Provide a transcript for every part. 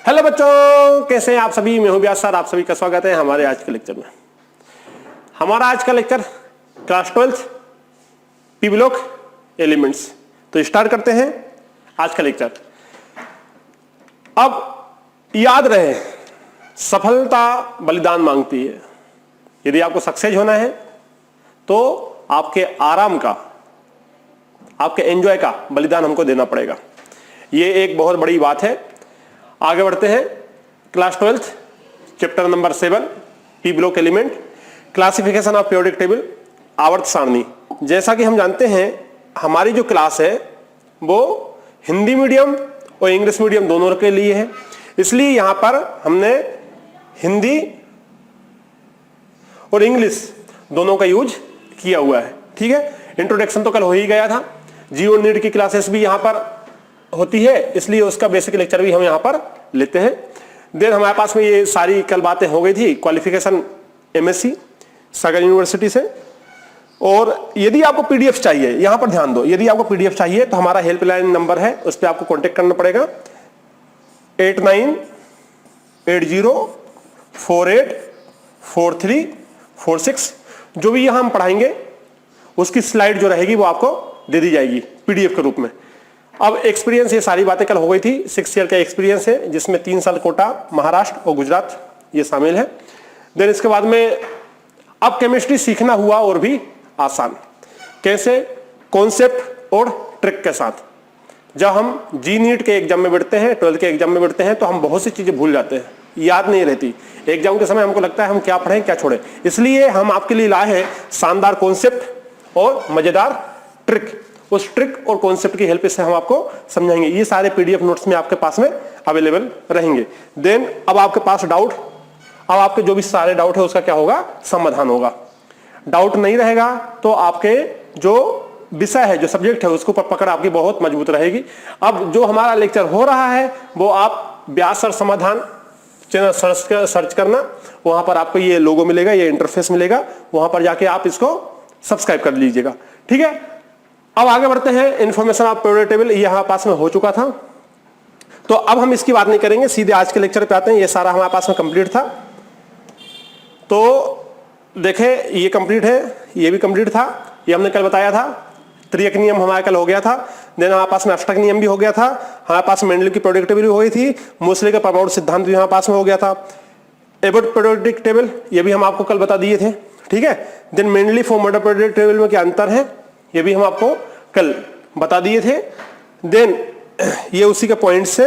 Hello बच्चों, कैसे हैं आप सभी। मैं हूं व्यास सर, आप सभी का स्वागत है हमारे आज के लेक्चर में। हमारा आज का lecture class 12 P block elements. तो स्टार्ट करते हैं आज का लेक्चर। अब याद रहे, सफलता बलिदान मांगती है। यदि आपको सक्सेस होना है तो आपके आराम का, आपके एंजॉय का बलिदान हमको देना पड़ेगा। ये एक बहुत बड़ी बात है। आगे बढ़ते हैं। Class 12 chapter number 7 P block element, classification of periodic table, आवर्त सारणी। जैसा कि हम जानते हैं हमारी जो क्लास है वो हिंदी मीडियम और इंग्लिश मीडियम दोनों के लिए है, इसलिए यहां पर हमने हिंदी और इंग्लिश दोनों का यूज किया हुआ है। ठीक है, इंट्रोडक्शन तो कल हो ही गया था। जियो नीड की क्लासेस भी यहां पर होती है, इसलिए उसका बेसिक लेक्चर भी हम यहां पर लेते हैं। देन हमारे पास में ये सारी कल बातें हो गई थी क्वालिफिकेशन एमएससी सागर यूनिवर्सिटी से। और यदि आपको पीडीएफ चाहिए, यहां पर ध्यान दो, यदि आपको पीडीएफ चाहिए तो हमारा हेल्पलाइन नंबर है, उस पर आपको कॉन्टेक्ट करना पड़ेगा 8980484346। जो भी यहां हम पढ़ाएंगे उसकी स्लाइड जो रहेगी वो आपको दे दी जाएगी पीडीएफ के रूप में। अब एक्सपीरियंस, ये सारी बातें कल हो गई थी। 6 ईयर का एक्सपीरियंस है जिसमें 3 साल कोटा, महाराष्ट्र और गुजरात ये शामिल है। देन इसके बाद में अब केमिस्ट्री सीखना हुआ और भी आसान। कैसे? कॉन्सेप्ट और ट्रिक के साथ। जब हम जी नीट के एग्जाम में बैठते हैं, 12th के एग्जाम में बैठते हैं तो हम बहुत सी चीजें भूल जाते हैं, याद नहीं रहती। एग्जाम के समय हमको लगता है हम क्या पढ़ें क्या छोड़ें, इसलिए हम आपके लिए लाए हैं शानदार कॉन्सेप्ट और मजेदार ट्रिक। उस ट्रिक और कॉन्सेप्ट की हेल्प से हम आपको समझाएंगे। ये सारे पीडीएफ नोट्स में आपके पास में अवेलेबल रहेंगे। देन अब आपके पास डाउट, अब आपके जो भी सारे डाउट है उसका क्या होगा, समाधान होगा। डाउट नहीं रहेगा तो आपके जो विषय है, जो सब्जेक्ट है, उसके ऊपर पकड़ आपकी बहुत मजबूत रहेगी। अब जो हमारा लेक्चर हो रहा है वो आप व्यास सर समाधान चैनल सर्च करना, वहां पर आपको ये लोगो मिलेगा, ये इंटरफेस मिलेगा, वहां पर जाके आप इसको सब्सक्राइब कर लीजिएगा। ठीक है, अब आगे बढ़ते हैं। इंफॉर्मेशन ऑफ पीरियोडिक टेबल यहां पास में हो चुका था, तो अब हम इसकी बात नहीं करेंगे, सीधे आज के लेक्चर पे आते हैं। ये सारा हमारे पास में कंप्लीट था, तो देखें ये कंप्लीट है, ये भी कंप्लीट था। ये हमने कल बताया था। त्रियक नियम हमारे कल हो गया था। देन हमारे पास में अष्टक नियम भी हो गया था। हमारे पास मेंडल की पीरियोडिक टेबल भी हो गई थी। मोसले का परमाणु सिद्धांत भी हमारे पास में हो गया था। एबॉट पीरियोडिक टेबल ये भी हम आपको कल बता दिए थे। ठीक है, then Mendeleev format periodic table में क्या अंतर है ये भी हम आपको कल बता दिए थे। देन ये उसी के पॉइंट से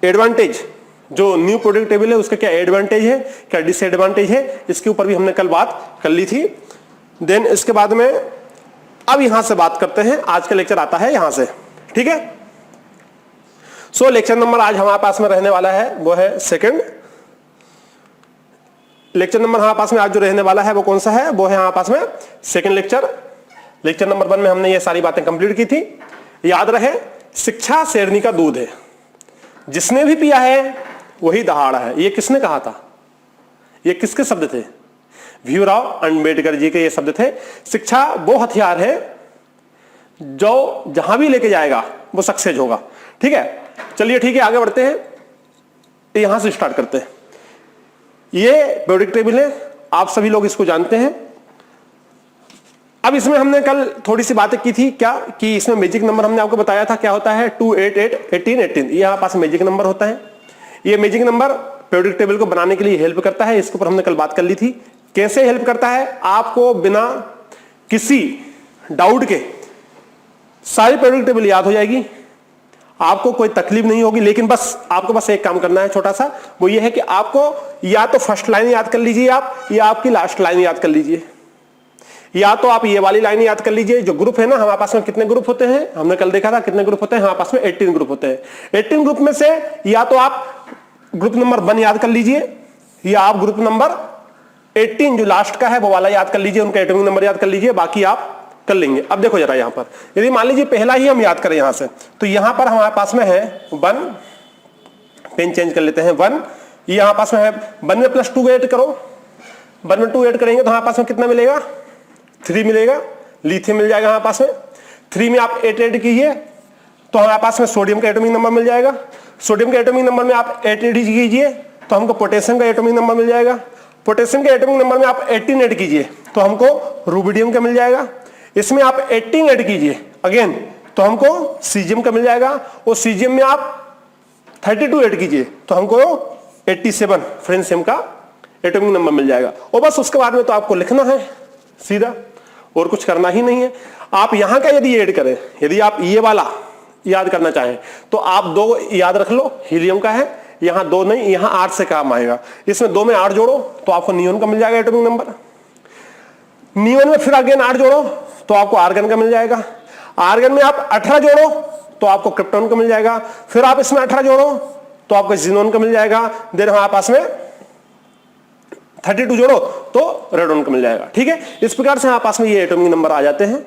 एडवांटेज, जो न्यू पीरियोडिक टेबल है उसका क्या एडवांटेज है, क्या डिसएडवांटेज है, इसके ऊपर भी हमने कल बात कर ली थी। देन इसके बाद में अब यहां से बात करते हैं। आज का लेक्चर आता है यहां से। ठीक है, सो लेक्चर नंबर आज हमारे पास में रहने वाला है वो है सेकंड। लेक्चर नंबर हमारे पास में आज जो रहने वाला है वो कौन सा है, वो है हमारे पास में सेकंड लेक्चर। लेक्चर नंबर 1 में हमने ये सारी बातें कंप्लीट की थी। याद रहे, शिक्षा शेरनी का दूध है, जिसने भी पिया है वही दहाड़ा है। ये किसने कहा था? ये किसके शब्द थे? भीमराव अंबेडकर जी के ये शब्द थे। शिक्षा वो हथियार है जो जहां भी लेके जाएगा वो सक्सेस होगा। ठीक है, चलिए ठीक है, आगे बढ़ते हैं। यहां से स्टार्ट करते हैं। ये पीरियोडिक टेबल है, आप सभी लोग इसको जानते हैं। अब इसमें हमने कल थोड़ी सी बातें की थी, क्या कि इसमें मैजिक नंबर हमने आपको बताया था क्या होता है, 2 8 8 18 18। ये हमारे पास मैजिक नंबर होता है। ये मैजिक नंबर पीरियोडिक टेबल को बनाने के लिए हेल्प करता है। इसके ऊपर हमने कल बात कर ली थी। कैसे हेल्प करता है? आपको बिना किसी डाउट के सारी पीरियोडिक टेबल याद हो जाएगी, आपको कोई तकलीफ नहीं होगी। लेकिन बस आपको बस एक काम करना है छोटा सा, वो ये है कि आपको या तो फर्स्ट लाइन याद कर लीजिए आप, या आपकी लास्ट लाइन याद कर लीजिए, या तो आप ये वाली लाइन याद कर लीजिए। जो ग्रुप है ना, हमारे पास में कितने ग्रुप होते हैं हमने कल देखा था, कितने ग्रुप होते हैं हमारे पास में 18 ग्रुप होते हैं। 18 ग्रुप में से या तो आप ग्रुप नंबर 1 याद कर लीजिए, या आप ग्रुप नंबर 18 जो लास्ट का है वो वाला याद कर लीजिए, उनका एटॉमिक नंबर याद कर लीजिए, बाकी आप कर लेंगे। अब देखो जरा यहां पर, यदि मान लीजिए पहला ही हम याद करें यहां से, तो यहां पर हमारे पास में है 1, पेन चेंज कर लेते हैं 1, ये हमारे पास में है 1 में +2 ऐड करो, 1 में 2 ऐड करेंगे तो हमारे पास में कितना मिलेगा, 3 मिलेगा। लिथियम मिल जाएगा हमारे पास में। 3 में आप 8 ऐड कीजिए तो हमारे पास में सोडियम का एटॉमिक नंबर मिल जाएगा। सोडियम के एटॉमिक नंबर में आप 8 ऐड कीजिए तो हमको पोटेशियम का एटॉमिक नंबर मिल जाएगा। पोटेशियम के एटॉमिक नंबर में आप 18 ऐड कीजिए तो हमको रुबिडियम का मिल जाएगा। इसमें आप 18 ऐड कीजिए अगेन तो हमको सीजियम का मिल जाएगा। और सीजियम में आप 32 ऐड कीजिए तो हमको 87 फ्रेंशियम का एटॉमिक नंबर मिल जाएगा। और बस उसके बाद में तो आपको लिखना है सीधा, और कुछ करना ही नहीं है। आप यहां का यदि ऐड करें, यदि आप ये वाला याद करना चाहें तो आप 2 याद रख लो, हीलियम का है, यहां 2 नहीं, यहां 8 से काम आएगा। इसमें 2 में 8 जोड़ो तो आपको नियोन का मिल जाएगा एटॉमिक नंबर। नियोन में फिर अगेन 8 जोड़ो तो आपको आर्गन का मिल जाएगा। आर्गन में आप 18 जोड़ो तो आपको क्रिप्टॉन का मिल जाएगा। फिर आप इसमें 18 जोड़ो तो आपको जिनोन का मिल जाएगा। देन हमारे पास में 32 जोड़ो तो रेडोन का मिल जाएगा। ठीक है, इस प्रकार से हमारे पास में ये एटॉमिक नंबर आ जाते हैं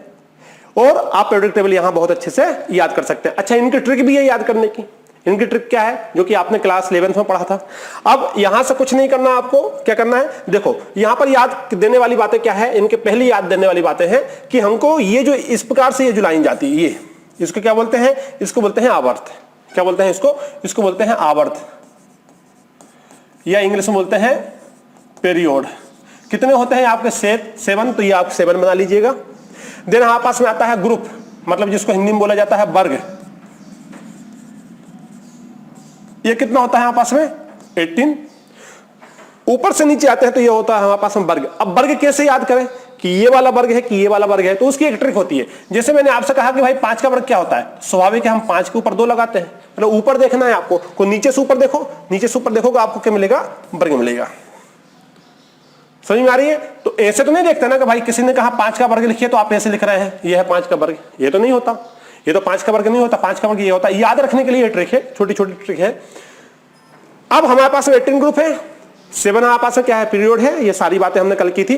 और आप पीरियोडिक टेबल यहां बहुत अच्छे से याद कर सकते हैं। अच्छा, इनकी ट्रिक भी है याद करने की। इनकी ट्रिक क्या है, जो कि आपने क्लास 11th में पढ़ा था। अब यहां से कुछ नहीं करना, आपको क्या करना है, देखो यहां पर याद देने वाली बातें क्या है, इनके पहली याद देने वाली बातें हैं कि हमको ये जो इस प्रकार से ये जो लाइन जाती है, ये इसको क्या बोलते हैं, इसको बोलते हैं आवर्त। क्या बोलते हैं इसको बोलते हैं आवर्त, या इंग्लिश में बोलते हैं पीरियड। कितने होते हैं आपके 7, तो ये आप 7 बना लीजिएगा। देन हमारे पास में आता है ग्रुप, मतलब जिसको हिंदी में बोला जाता है वर्ग। ये कितना होता है हमारे पास में 18। ऊपर से नीचे आते हैं तो ये होता है हमारे पास में वर्ग। अब वर्ग कैसे याद करें कि ये वाला वर्ग है कि ये वाला वर्ग है, तो उसकी एक ट्रिक होती है। जैसे मैंने आपसे कहा कि भाई 5 का वर्ग क्या होता है, स्वाभाविक है हम 5 के ऊपर 2 लगाते हैं। मतलब ऊपर देखना है आपको, को नीचे से ऊपर देखो, नीचे से ऊपर देखोगे आपको क्या मिलेगा, वर्ग मिलेगा। समझ में आ रही है? तो ऐसे तो नहीं देखते ना कि भाई किसी ने कहा 5 का वर्ग लिखिए तो आप ऐसे लिख रहे हैं ये है 5 का वर्ग, ये तो नहीं होता। ये तो 5 का वर्ग नहीं होता, 5 का वर्ग ये होता है। याद रखने के लिए ट्रिक है, छोटी छोटी ट्रिक है। अब हमारे पास 18 ग्रुप है, 7 हमारे पास क्या है, पीरियड है। ये सारी बातें हमने कल की थी।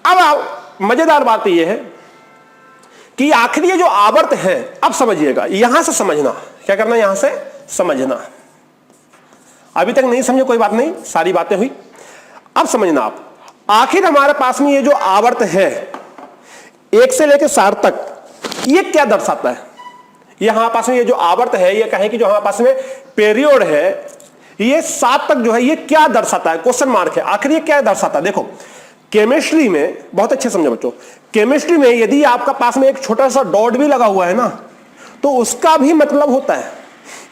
अब मजेदार बात ये है कि आखिर ये जो आवर्त है, अब समझिएगा, यहां से समझना, क्या करना, यहां से समझना। अभी तक नहीं समझे कोई बात नहीं, सारी बातें हुई, अब समझना आप। आखिर हमारे पास में ये जो आवर्त है 1 से लेकर 7 तक, ये क्या दर्शाता है? ये हमारे पास में ये जो आवर्त है, ये कहें कि जो हमारे पास में पीरियड है, ये 7 तक जो है ये क्या दर्शाता है, क्वेश्चन मार्क है। आखिर ये क्या दर्शाता है? देखो केमिस्ट्री में, बहुत अच्छे समझो बच्चों, केमिस्ट्री में यदि आपका पास में एक छोटा सा डॉट भी लगा हुआ है ना, तो उसका भी मतलब होता है।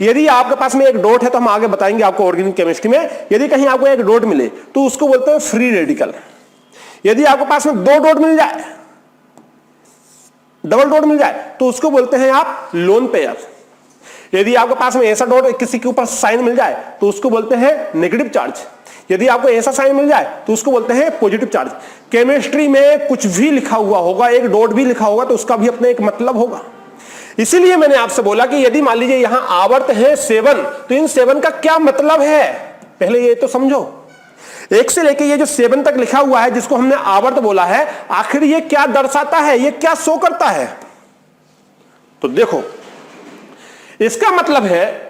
यदि आपके पास में एक डॉट है, तो हम आगे बताएंगे आपको ऑर्गेनिक केमिस्ट्री में, यदि कहीं आपको एक डॉट मिले तो उसको बोलते हैं फ्री रेडिकल। यदि आपके पास में 2 डॉट मिल जाए, डबल डॉट मिल जाए, तो उसको बोलते हैं आप लोन पेयर। यदि आपके पास में ऐसा डॉट किसी के ऊपर साइन मिल जाए तो उसको बोलते हैं नेगेटिव चार्ज। यदि आपको ऐसा साइन मिल जाए तो उसको बोलते हैं पॉजिटिव चार्ज। केमिस्ट्री में कुछ भी लिखा हुआ होगा, एक डॉट भी लिखा होगा, तो उसका भी अपने एक मतलब होगा। इसीलिए मैंने आपसे बोला कि यदि मान लीजिए यहां आवर्त है 7, तो इन 7 का क्या मतलब है, पहले ये तो समझो। 1 से लेके ये जो 7 तक लिखा हुआ है, जिसको हमने आवर्त बोला है, आखिर ये क्या दर्शाता है, ये क्या शो करता है? तो देखो, इसका मतलब है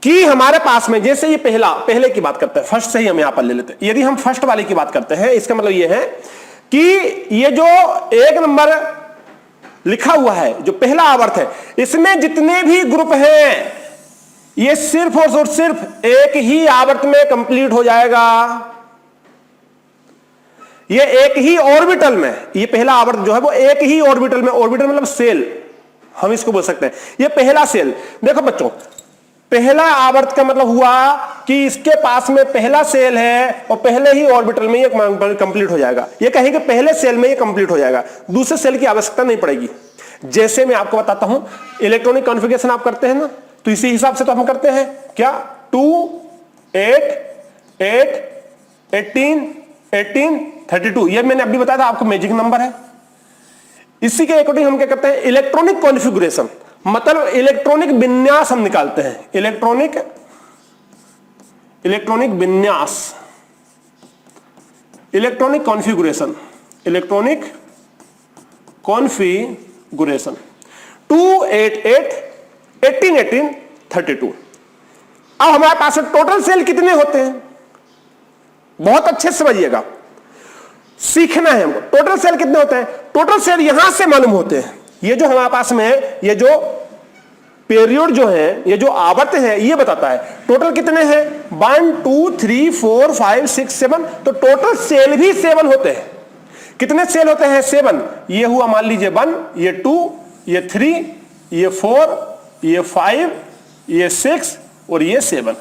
कि हमारे पास में, जैसे ये पहले की बात करते हैं, फर्स्ट से ही हम यहां पर ले लेते हैं। यदि हम फर्स्ट वाले की बात करते हैं, इसका मतलब ये है कि ये जो 1 नंबर लिखा हुआ है, जो पहला आवर्त है, इसमें जितने भी ग्रुप हैं, ये सिर्फ और सिर्फ एक ही आवर्त में कंप्लीट हो जाएगा। ये एक ही ऑर्बिटल में, ये पहला आवर्त जो है वो एक ही ऑर्बिटल में, ऑर्बिटल मतलब सेल, हम इसको बोल सकते हैं। ये पहला सेल, देखो बच्चों, पहला आवर्त का मतलब हुआ कि इसके पास में पहला सेल है और पहले ही ऑर्बिटल में ये कंप्लीट हो जाएगा। ये कहेंगे पहले सेल में ये कंप्लीट हो जाएगा, दूसरे सेल की आवश्यकता नहीं पड़ेगी। जैसे मैं आपको बताता हूं, इलेक्ट्रॉनिक कॉन्फ़िगरेशन आप करते हैं ना, तो इसी हिसाब से तो हम करते हैं क्या, 2 8 8 18 18 32। ये मैंने अभी बताया था आपको, मैजिक नंबर है। इसी के अकॉर्डिंग हम क्या करते हैं, इलेक्ट्रॉनिक कॉन्फ़िगरेशन, मतलब इलेक्ट्रॉनिक विन्यास हम निकालते हैं। इलेक्ट्रॉनिक विन्यास, इलेक्ट्रॉनिक कॉन्फ़िगरेशन, इलेक्ट्रॉनिक कॉन्फ़िगरेशन 2 8 8 18 18 32। अब हमारे पास टोटल सेल कितने होते हैं, बहुत अच्छे से समझिएगा, सीखना है हमको। टोटल सेल कितने होते हैं? टोटल सेल यहां से मालूम होते हैं। ये जो हमारे पास में है, ये जो पीरियड जो है, ये जो आवर्त है, ये बताता है टोटल कितने हैं, 1 2 3 4 5 6 7, तो टोटल सेल भी 7 होते हैं। कितने सेल होते हैं, 7। ये हुआ मान लीजिए 1, ये 2, ये 3, ये 4, ये 5, ये 6 और ये 7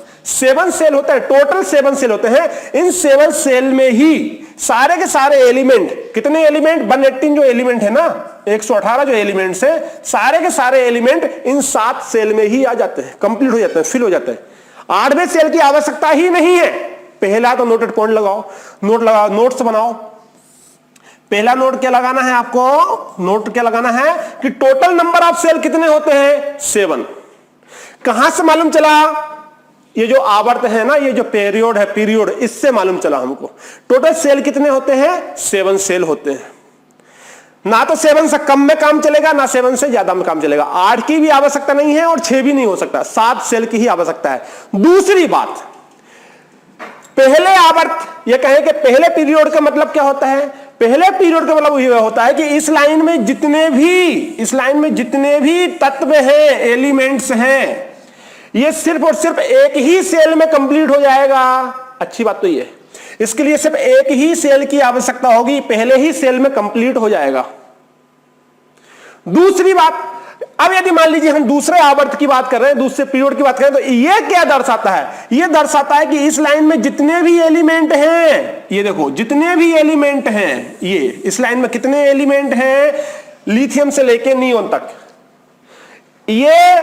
सेल होते हैं, टोटल 7 सेल होते हैं। इन 7 सेल में ही सारे के सारे एलिमेंट, कितने एलिमेंट, 118 जो एलिमेंट है ना, 118 जो एलिमेंट्स है, सारे के सारे एलिमेंट इन 7 सेल में ही आ जाते हैं, कंप्लीट हो जाते हैं, फिल हो जाते हैं। 8वें सेल की आवश्यकता ही नहीं है। पहला तो नोटेड पॉइंट लगाओ, नोट लगाओ, नोट्स बनाओ। पहला नोट क्या लगाना है आपको, नोट क्या लगाना है कि टोटल नंबर ऑफ सेल कितने होते हैं, 7। कहां से मालूम चला, ये जो आवर्त है ना, ये जो पीरियड है, पीरियड, इससे मालूम चला हमको टोटल सेल कितने होते हैं, 7 सेल होते हैं। ना तो 7 से कम में काम चलेगा, ना 7 से ज्यादा में काम चलेगा। 8 की भी आवश्यकता नहीं है और 6 भी नहीं हो सकता, 7 सेल की ही आवश्यकता है। दूसरी बात, पहले आवर्त, ये कहें कि पहले पीरियड का मतलब क्या होता है, पहले पीरियड का मतलब यह होता है कि इस लाइन में जितने भी तत्व हैं, एलिमेंट्स हैं, ये सिर्फ और सिर्फ एक ही सेल में कंप्लीट हो जाएगा। अच्छी बात तो ये, इसके लिए सिर्फ एक ही सेल की आवश्यकता होगी, पहले ही सेल में कंप्लीट हो जाएगा। दूसरी बात, अब यदि मान लीजिए हम दूसरे आवर्त की बात कर रहे हैं, दूसरे पीरियड की बात कर रहे हैं, तो ये क्या दर्शाता है, ये दर्शाता है कि इस लाइन में जितने भी एलिमेंट हैं, ये देखो जितने भी एलिमेंट हैं, ये इस लाइन में कितने एलिमेंट हैं, लिथियम से लेके नियोन तक, ये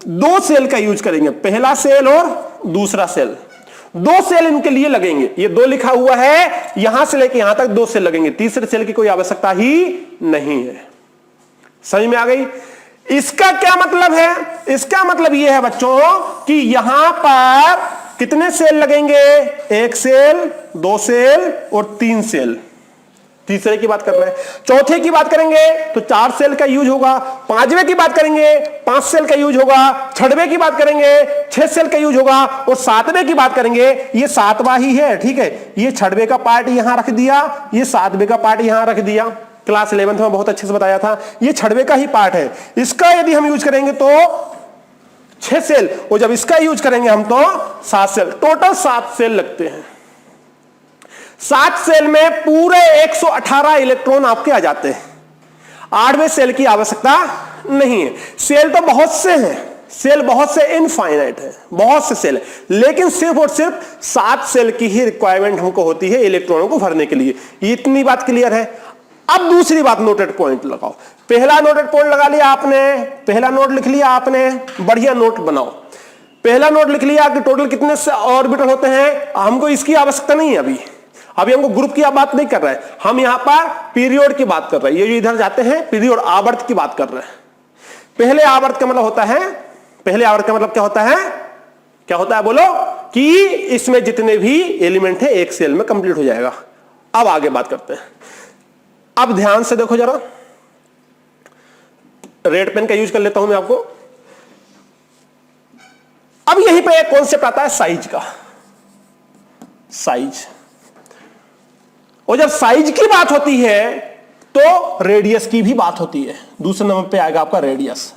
2 सेल का यूज करेंगे, पहला सेल और दूसरा सेल, 2 सेल इनके लिए लगेंगे। ये 2 लिखा हुआ है, यहां से लेके यहां तक 2 सेल लगेंगे, तीसरे सेल की कोई आवश्यकता ही नहीं है। समझ में आ गई? इसका क्या मतलब है, इसका मतलब यह है बच्चों कि यहां पर कितने सेल लगेंगे, 1 सेल, 2 सेल और 3 सेल। तीसरे की बात कर रहे हैं। चौथे की बात करेंगे तो 4 सेल का यूज होगा। 5वें की बात करेंगे 5 सेल का यूज होगा। 6वें की बात करेंगे 6 सेल का यूज होगा। और 7वें की बात करेंगे, ये 7वां ही है, ठीक है, ये 6वें का पार्ट यहां रख दिया, ये 7वें का पार्ट यहां रख दिया। क्लास 11th में बहुत अच्छे से बताया था, ये 6वें का ही पार्ट है। इसका यदि हम यूज करेंगे तो 6 सेल, और जब इसका यूज करेंगे हम तो 7 सेल, टोटल 7 सेल लगते हैं। 7 सेल में पूरे 118 इलेक्ट्रॉन आपके आ जाते हैं। 8वें सेल की आवश्यकता नहीं है। सेल तो बहुत से हैं, सेल बहुत से इनफाइनाइट है, बहुत से सेल है, लेकिन सिर्फ और सिर्फ 7 सेल की ही रिक्वायरमेंट हमको होती है इलेक्ट्रॉनों को भरने के लिए। इतनी बात क्लियर है। अब दूसरी बात, नोटेड पॉइंट लगाओ। पहला नोटेड पॉइंट लगा लिया आपने, पहला नोट लिख लिया आपने, बढ़िया नोट बनाओ। पहला नोट लिख लिया कि टोटल कितने से ऑर्बिटल होते हैं, हमको इसकी आवश्यकता नहीं है अभी हमको ग्रुप की बात नहीं कर रहे हैं, हम यहां पर पीरियड की बात कर रहे हैं। ये जो इधर जाते हैं पीरियड, आवर्त की बात कर रहे हैं। पहले आवर्त का मतलब होता है, पहले आवर्त का मतलब क्या होता है, क्या होता है बोलो, कि इसमें जितने भी एलिमेंट है एक सेल में कंप्लीट हो जाएगा। अब आगे बात करते हैं। अब ध्यान से देखो जरा, रेड पेन का यूज कर लेता हूं मैं आपको। अब यहीं पे एक कॉन्सेप्ट आता है साइज का, साइज। और जब साइज की बात होती है तो रेडियस की भी बात होती है। दूसरे नंबर पे आएगा आपका रेडियस।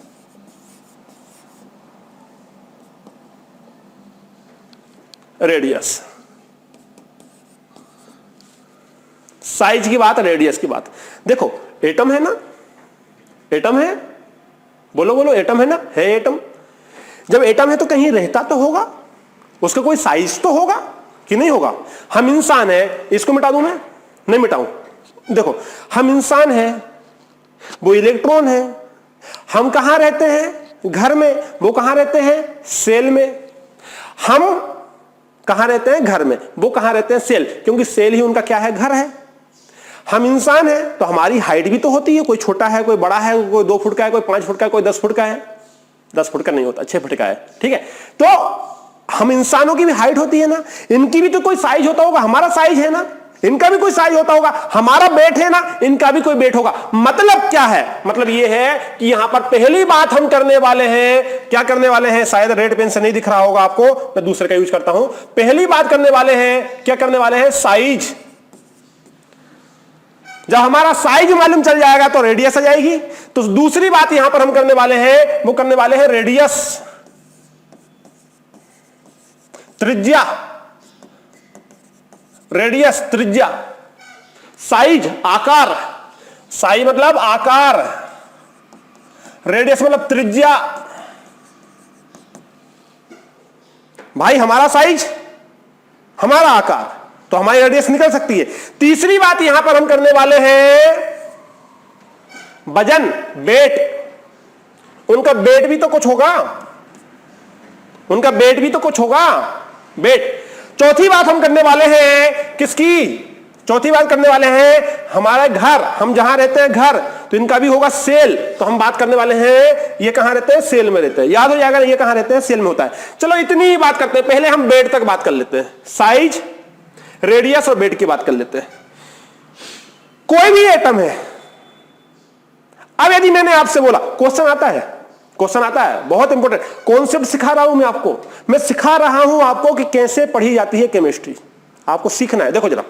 रेडियस, साइज की बात, रेडियस की बात। देखो एटम है ना, एटम है, बोलो बोलो, एटम है ना, है एटम। जब एटम है तो कहीं रहता तो होगा, उसका कोई साइज तो होगा कि नहीं होगा। हम इंसान है, इसको मिटा दूं मैं, नहीं मिटाऊं। देखो हम इंसान हैं, वो इलेक्ट्रॉन है। हम कहां रहते हैं, घर में, वो कहां रहते हैं, सेल में। हम कहां रहते हैं, घर में, वो कहां रहते हैं, सेल, क्योंकि सेल ही उनका क्या है, घर है। हम इंसान हैं तो हमारी हाइट भी तो होती है, कोई छोटा है, कोई बड़ा है, कोई 2 फुट का है, कोई 5 फुट का है, कोई 10 फुट का है। 10 फुट का नहीं होता, 6 फुट का है, ठीक है। तो हम इंसानों की भी हाइट होती है ना, इनकी भी तो कोई साइज होता होगा, हमारा साइज है ना, इनका भी कोई साइज होता होगा, हमारा वेट है ना, इनका भी कोई वेट होगा। मतलब क्या है, मतलब यह है कि यहां पर पहली बात हम करने वाले हैं, क्या करने वाले हैं, शायद रेड पेन से नहीं दिख रहा होगा आपको, मैं दूसरे का यूज करता हूं। पहली बात करने वाले हैं, क्या करने वाले हैं, साइज। जब हमारा साइज मालूम चल जाएगा तो रेडियस आ जाएगी। तो दूसरी बात यहां पर हम करने वाले हैं, वो करने वाले हैं रेडियस, त्रिज्या, रेडियस त्रिज्या, साइज आकार, साइज मतलब आकार, रेडियस मतलब त्रिज्या। भाई हमारा साइज, हमारा आकार, तो हमारी रेडियस निकल सकती है। तीसरी बात यहां पर हम करने वाले हैं वजन, वेट। उनका वेट भी तो कुछ होगा, उनका वेट भी तो कुछ होगा, वेट। चौथी बात हम करने वाले हैं किसकी, चौथी बात करने वाले हैं हमारा घर, हम जहां रहते हैं घर, तो इनका भी होगा सेल। तो हम बात करने वाले हैं ये कहां रहते हैं, सेल में रहते हैं। याद हो जाएगा ये कहां रहते हैं, सेल में होता है। चलो इतनी ही बात करते हैं, पहले हम वेट तक बात कर लेते हैं, साइज, रेडियस और वेट की बात कर लेते हैं। कोई भी एटम है, अब यदि मैंने आपसे बोला, क्वेश्चन आता है, क्वेश्चन आता है, बहुत इंपॉर्टेंट कॉन्सेप्ट सिखा रहा हूं मैं आपको, मैं सिखा रहा हूं आपको कि कैसे पढ़ी जाती है केमिस्ट्री, आपको सीखना है। देखो जरा,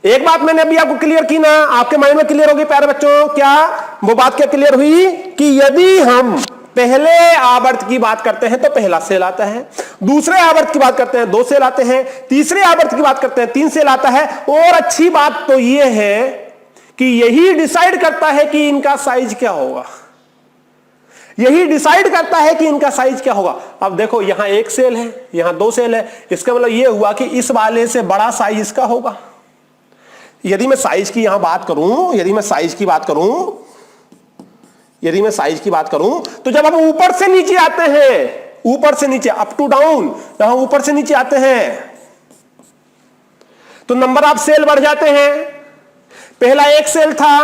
एक बात मैंने अभी आपको क्लियर की ना, आपके माइंड में क्लियर होगी प्यारे बच्चों, क्या वो बात क्या क्लियर हुई कि यदि हम पहले आवर्त की बात करते हैं तो पहला सेल आता है, दूसरे आवर्त की बात करते हैं 2 सेल आते हैं, तीसरे आवर्त की बात करते हैं 3 सेल आता है। और अच्छी बात तो यह है कि यही डिसाइड करता है कि इनका साइज क्या होगा, यही डिसाइड करता है कि इनका साइज क्या होगा। अब देखो यहां 1 सेल है, यहां 2 सेल है, इसका मतलब यह हुआ कि इस वाले से बड़ा साइज इसका होगा। यदि मैं साइज की यहां बात करूं, यदि मैं साइज की बात करूं, यदि मैं साइज की बात करूं, तो जब हम ऊपर से नीचे आते हैं, ऊपर से नीचे, अप टू डाउन, जब हम ऊपर से नीचे आते हैं तो नंबर ऑफ सेल बढ़ जाते हैं। पहला 1 सेल था,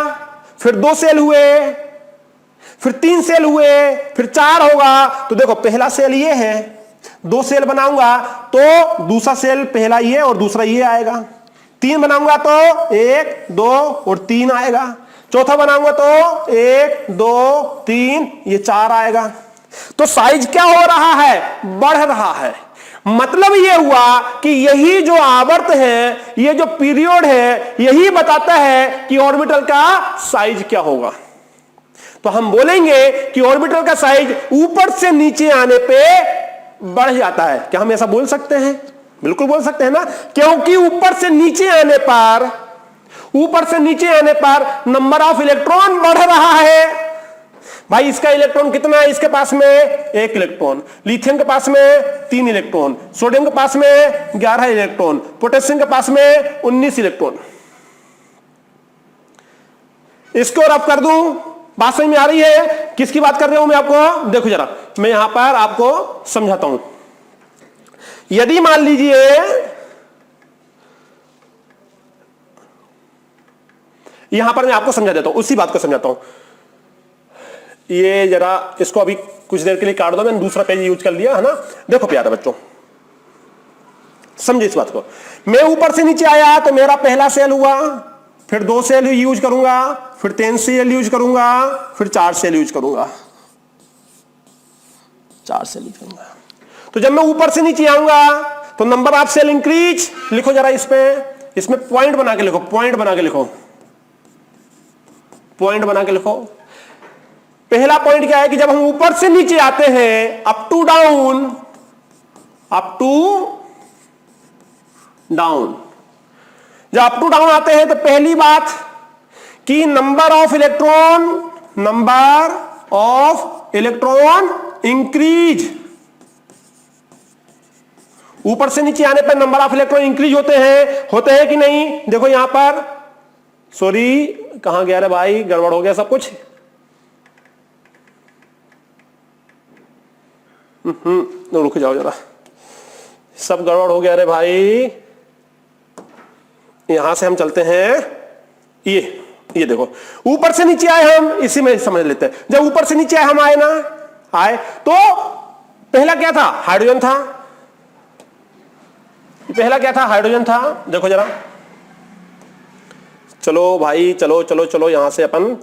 फिर 2 सेल हुए, फिर 3 सेल हुए, फिर 4 होगा। तो देखो पहला सेल ये है, 2 सेल बनाऊंगा तो दूसरा सेल पहला ये और दूसरा ये आएगा, 3 बनाऊंगा तो 1 2 और 3 आएगा, चौथा बनाऊंगा तो 1 2 3 ये 4 आएगा। तो साइज क्या हो रहा है, बढ़ रहा है। मतलब यह हुआ कि यही जो आवर्त है, ये जो पीरियड है, यही बताता है कि ऑर्बिटल का साइज क्या होगा। तो हम बोलेंगे कि ऑर्बिटल का साइज ऊपर से नीचे आने पे बढ़ जाता है। क्या हम ऐसा बोल सकते हैं? बिल्कुल बोल सकते हैं ना, क्योंकि ऊपर से नीचे आने पर, ऊपर से नीचे आने पर नंबर ऑफ इलेक्ट्रॉन बढ़ रहा है। भाई इसका इलेक्ट्रॉन कितना है, इसके पास में 1 इलेक्ट्रॉन, लिथियम के पास में 3 इलेक्ट्रॉन, सोडियम के पास में 11 इलेक्ट्रॉन, पोटेशियम के पास में 19 इलेक्ट्रॉन। इसको और आप कर दूं, बात समझ में आ रही है? किसकी बात कर रहा हूं मैं आपको? देखो जरा, मैं यहां पर आपको समझाता हूं। यदि मान लीजिए यहां पर मैं आपको समझा देता हूं, उसी बात को समझाता हूं। ये जरा इसको अभी कुछ देर के लिए काट दो, मैंने दूसरा पेज यूज कर लिया है ना। देखो प्यारे बच्चों, समझे इस बात को। मैं ऊपर से नीचे आया तो मेरा पहला सेल हुआ, फिर 2 सेल यूज करूंगा, फिर 3 सेल यूज करूंगा, फिर 4 सेल यूज करूंगा, 4 सेल यूज करूंगा। तो जब मैं ऊपर से नीचे आऊंगा तो नंबर ऑफ सेल इंक्रीज। लिखो जरा इसमें पॉइंट बना के लिखो, पॉइंट बना के लिखो, पॉइंट बना के लिखो। पहला पॉइंट क्या है कि जब हम ऊपर से नीचे आते हैं, up to down, up to down, जब अप टू डाउन आते हैं तो पहली बात कि नंबर ऑफ इलेक्ट्रॉन इंक्रीज। ऊपर से नीचे आने पर नंबर ऑफ इलेक्ट्रॉन इंक्रीज होते हैं कि नहीं? देखो यहां पर, सॉरी कहां गया रे भाई, गड़बड़ हो गया सब कुछ। रुक जाओ जरा, सब गड़बड़ हो गया रे भाई। यहां से हम चलते हैं, ये देखो ऊपर से नीचे आए हम, इसी में समझ लेते हैं। जब ऊपर से नीचे हम आए तो पहला क्या था? हाइड्रोजन था। पहला क्या था? हाइड्रोजन था। देखो जरा, चलो भाई, चलो यहां से अपन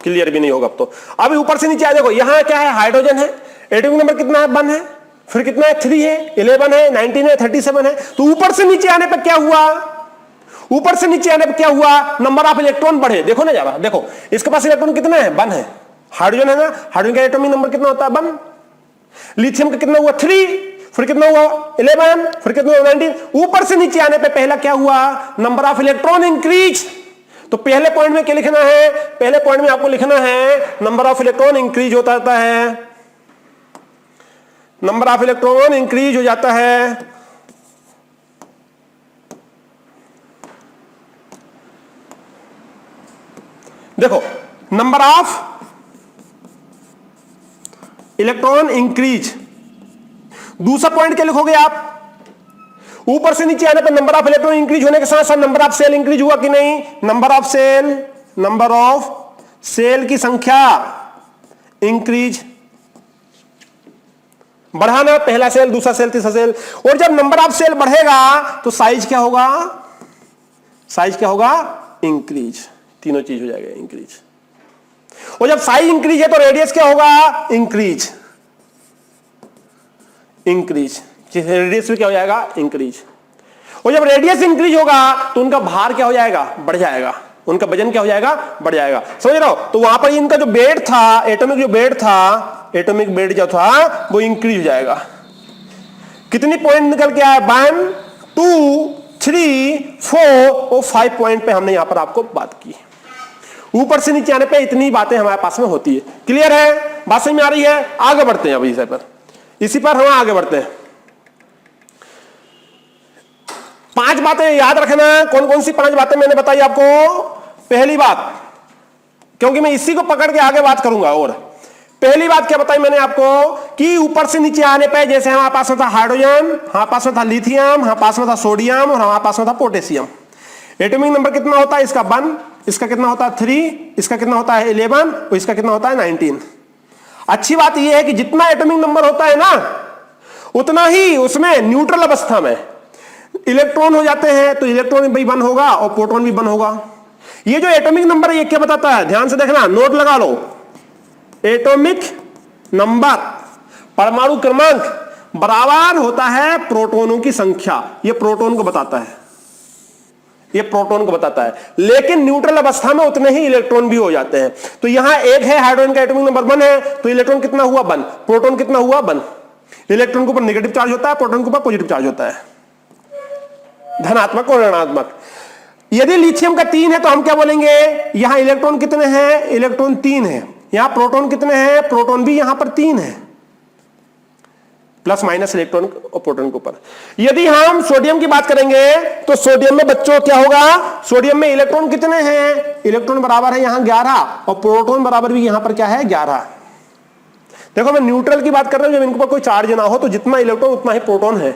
क्लियर भी नहीं होगा अब तो। अभी ऊपर से नीचे आ, देखो यहां क्या है? हाइड्रोजन है। एटॉमिक नंबर कितना है? 1 है। फिर कितना है? 3 है, 11 है, 19 है, 37 है। तो ऊपर से नीचे आने पर क्या हुआ? ऊपर से नीचे आने पर क्या हुआ, नंबर ऑफ इलेक्ट्रॉन बढ़े। देखो ना जरा, देखो इसके पास इलेक्ट्रॉन कितना है, 1 है। हाइड्रोजन है ना, हाइड्रोजन का एटॉमिक नंबर कितना होता है, 1। लिथियम का कितना हुआ, 3, फिर कितना हुआ 11, फिर कितना हुआ 19। ऊपर से नीचे आने पे पहला क्या हुआ, नंबर ऑफ इलेक्ट्रॉन इंक्रीज। तो पहले पॉइंट में क्या लिखना है, पहले पॉइंट में आपको लिखना है नंबर ऑफ इलेक्ट्रॉन इंक्रीज होता है, नंबर ऑफ इलेक्ट्रॉन इंक्रीज हो जाता है। देखो नंबर ऑफ इलेक्ट्रॉन इंक्रीज। दूसरा पॉइंट क्या लिखोगे आप, ऊपर से नीचे आने पर नंबर ऑफ इलेक्ट्रॉन इंक्रीज होने के साथ साथ नंबर ऑफ सेल इंक्रीज हुआ कि नहीं, नंबर ऑफ सेल की संख्या इंक्रीज, बढ़ाना, पहला सेल, दूसरा सेल, तीसरा सेल। और जब नंबर ऑफ सेल बढ़ेगा तो साइज क्या होगा, साइज क्या होगा, इंक्रीज। तीनों चीज हो जाएगा इंक्रीज। और जब साइज इंक्रीज है तो रेडियस क्या होगा, इंक्रीज। रेडियस भी क्या हो जाएगा, इंक्रीज। और जब रेडियस इंक्रीज होगा तो उनका भार क्या हो जाएगा, बढ़ जाएगा, उनका वजन क्या हो जाएगा, बढ़ जाएगा। समझ रहे हो। तो वहां पर इनका जो वेट था, एटॉमिक जो वेट था, एटॉमिक वेट जो था वो इंक्रीज हो जाएगा। कितनी पॉइंट निकल के आया, 1, 2, 3, 4 और 5 पॉइंट पे हमने यहां पर आपको बात की। ऊपर से नीचे आने पे इतनी बातें हमारे पास में होती है। क्लियर है, बात समझ में आ रही है। आगे बढ़ते हैं, अभी इसी पर हम आगे बढ़ते हैं। 5 बातें याद रखना। कौन कौन सी 5 बातें मैंने बताई आपको। पहली बात, क्योंकि मैं इसी को पकड़ के आगे बात करूंगा। और पहली बात क्या बताई मैंने आपको कि ऊपर से नीचे आने पे जैसे हमारे पास में था हाइड्रोजन, हमारे पास में था लिथियम, हमारे पास में था सोडियम और हमारे पास में था पोटेशियम। एटॉमिक नंबर कितना होता है इसका, 1, इसका कितना होता है 3, इसका कितना होता है 11 और इसका कितना होता है 19। अच्छी बात यह है कि जितना एटॉमिक नंबर होता है ना, उतना ही उसमें न्यूट्रल अवस्था में इलेक्ट्रॉन हो जाते हैं। तो इलेक्ट्रॉन भी 1 होगा और प्रोटॉन भी 1 होगा। ये जो एटॉमिक नंबर है ये क्या बताता है, ध्यान से देखना, नोट लगा लो। एटॉमिक नंबर, परमाणु क्रमांक बराबर होता है प्रोटॉनों की संख्या। ये प्रोटॉन को बताता है, ये प्रोटॉन को बताता है। लेकिन न्यूट्रल अवस्था में उतने ही इलेक्ट्रॉन भी हो जाते हैं। तो यहां एक है हाइड्रोजन का एटॉमिक नंबर 1 है, तो इलेक्ट्रॉन कितना हुआ, 1। प्रोटॉन कितना हुआ, 1। इलेक्ट्रॉन के ऊपर नेगेटिव चार्ज होता है, प्रोटॉन के ऊपर पॉजिटिव चार्ज होता है, धनात्मक और ऋणात्मक। यदि लिथियम का 3 है तो हम क्या बोलेंगे, यहां इलेक्ट्रॉन कितने हैं, इलेक्ट्रॉन 3 है। यहां प्रोटॉन कितने हैं, प्रोटॉन भी यहां पर 3 है, प्लस माइनस इलेक्ट्रॉन और प्रोटॉन के ऊपर। यदि हम सोडियम की बात करेंगे तो सोडियम में बच्चों क्या होगा, सोडियम में इलेक्ट्रॉन कितने हैं, इलेक्ट्रॉन बराबर है यहां 11 और प्रोटॉन बराबर भी यहां पर क्या है, 11। देखो मैं न्यूट्रल की बात कर रहा हूं, जब इनके ऊपर कोई चार्ज ना हो तो जितना इलेक्ट्रॉन उतना ही प्रोटॉन है।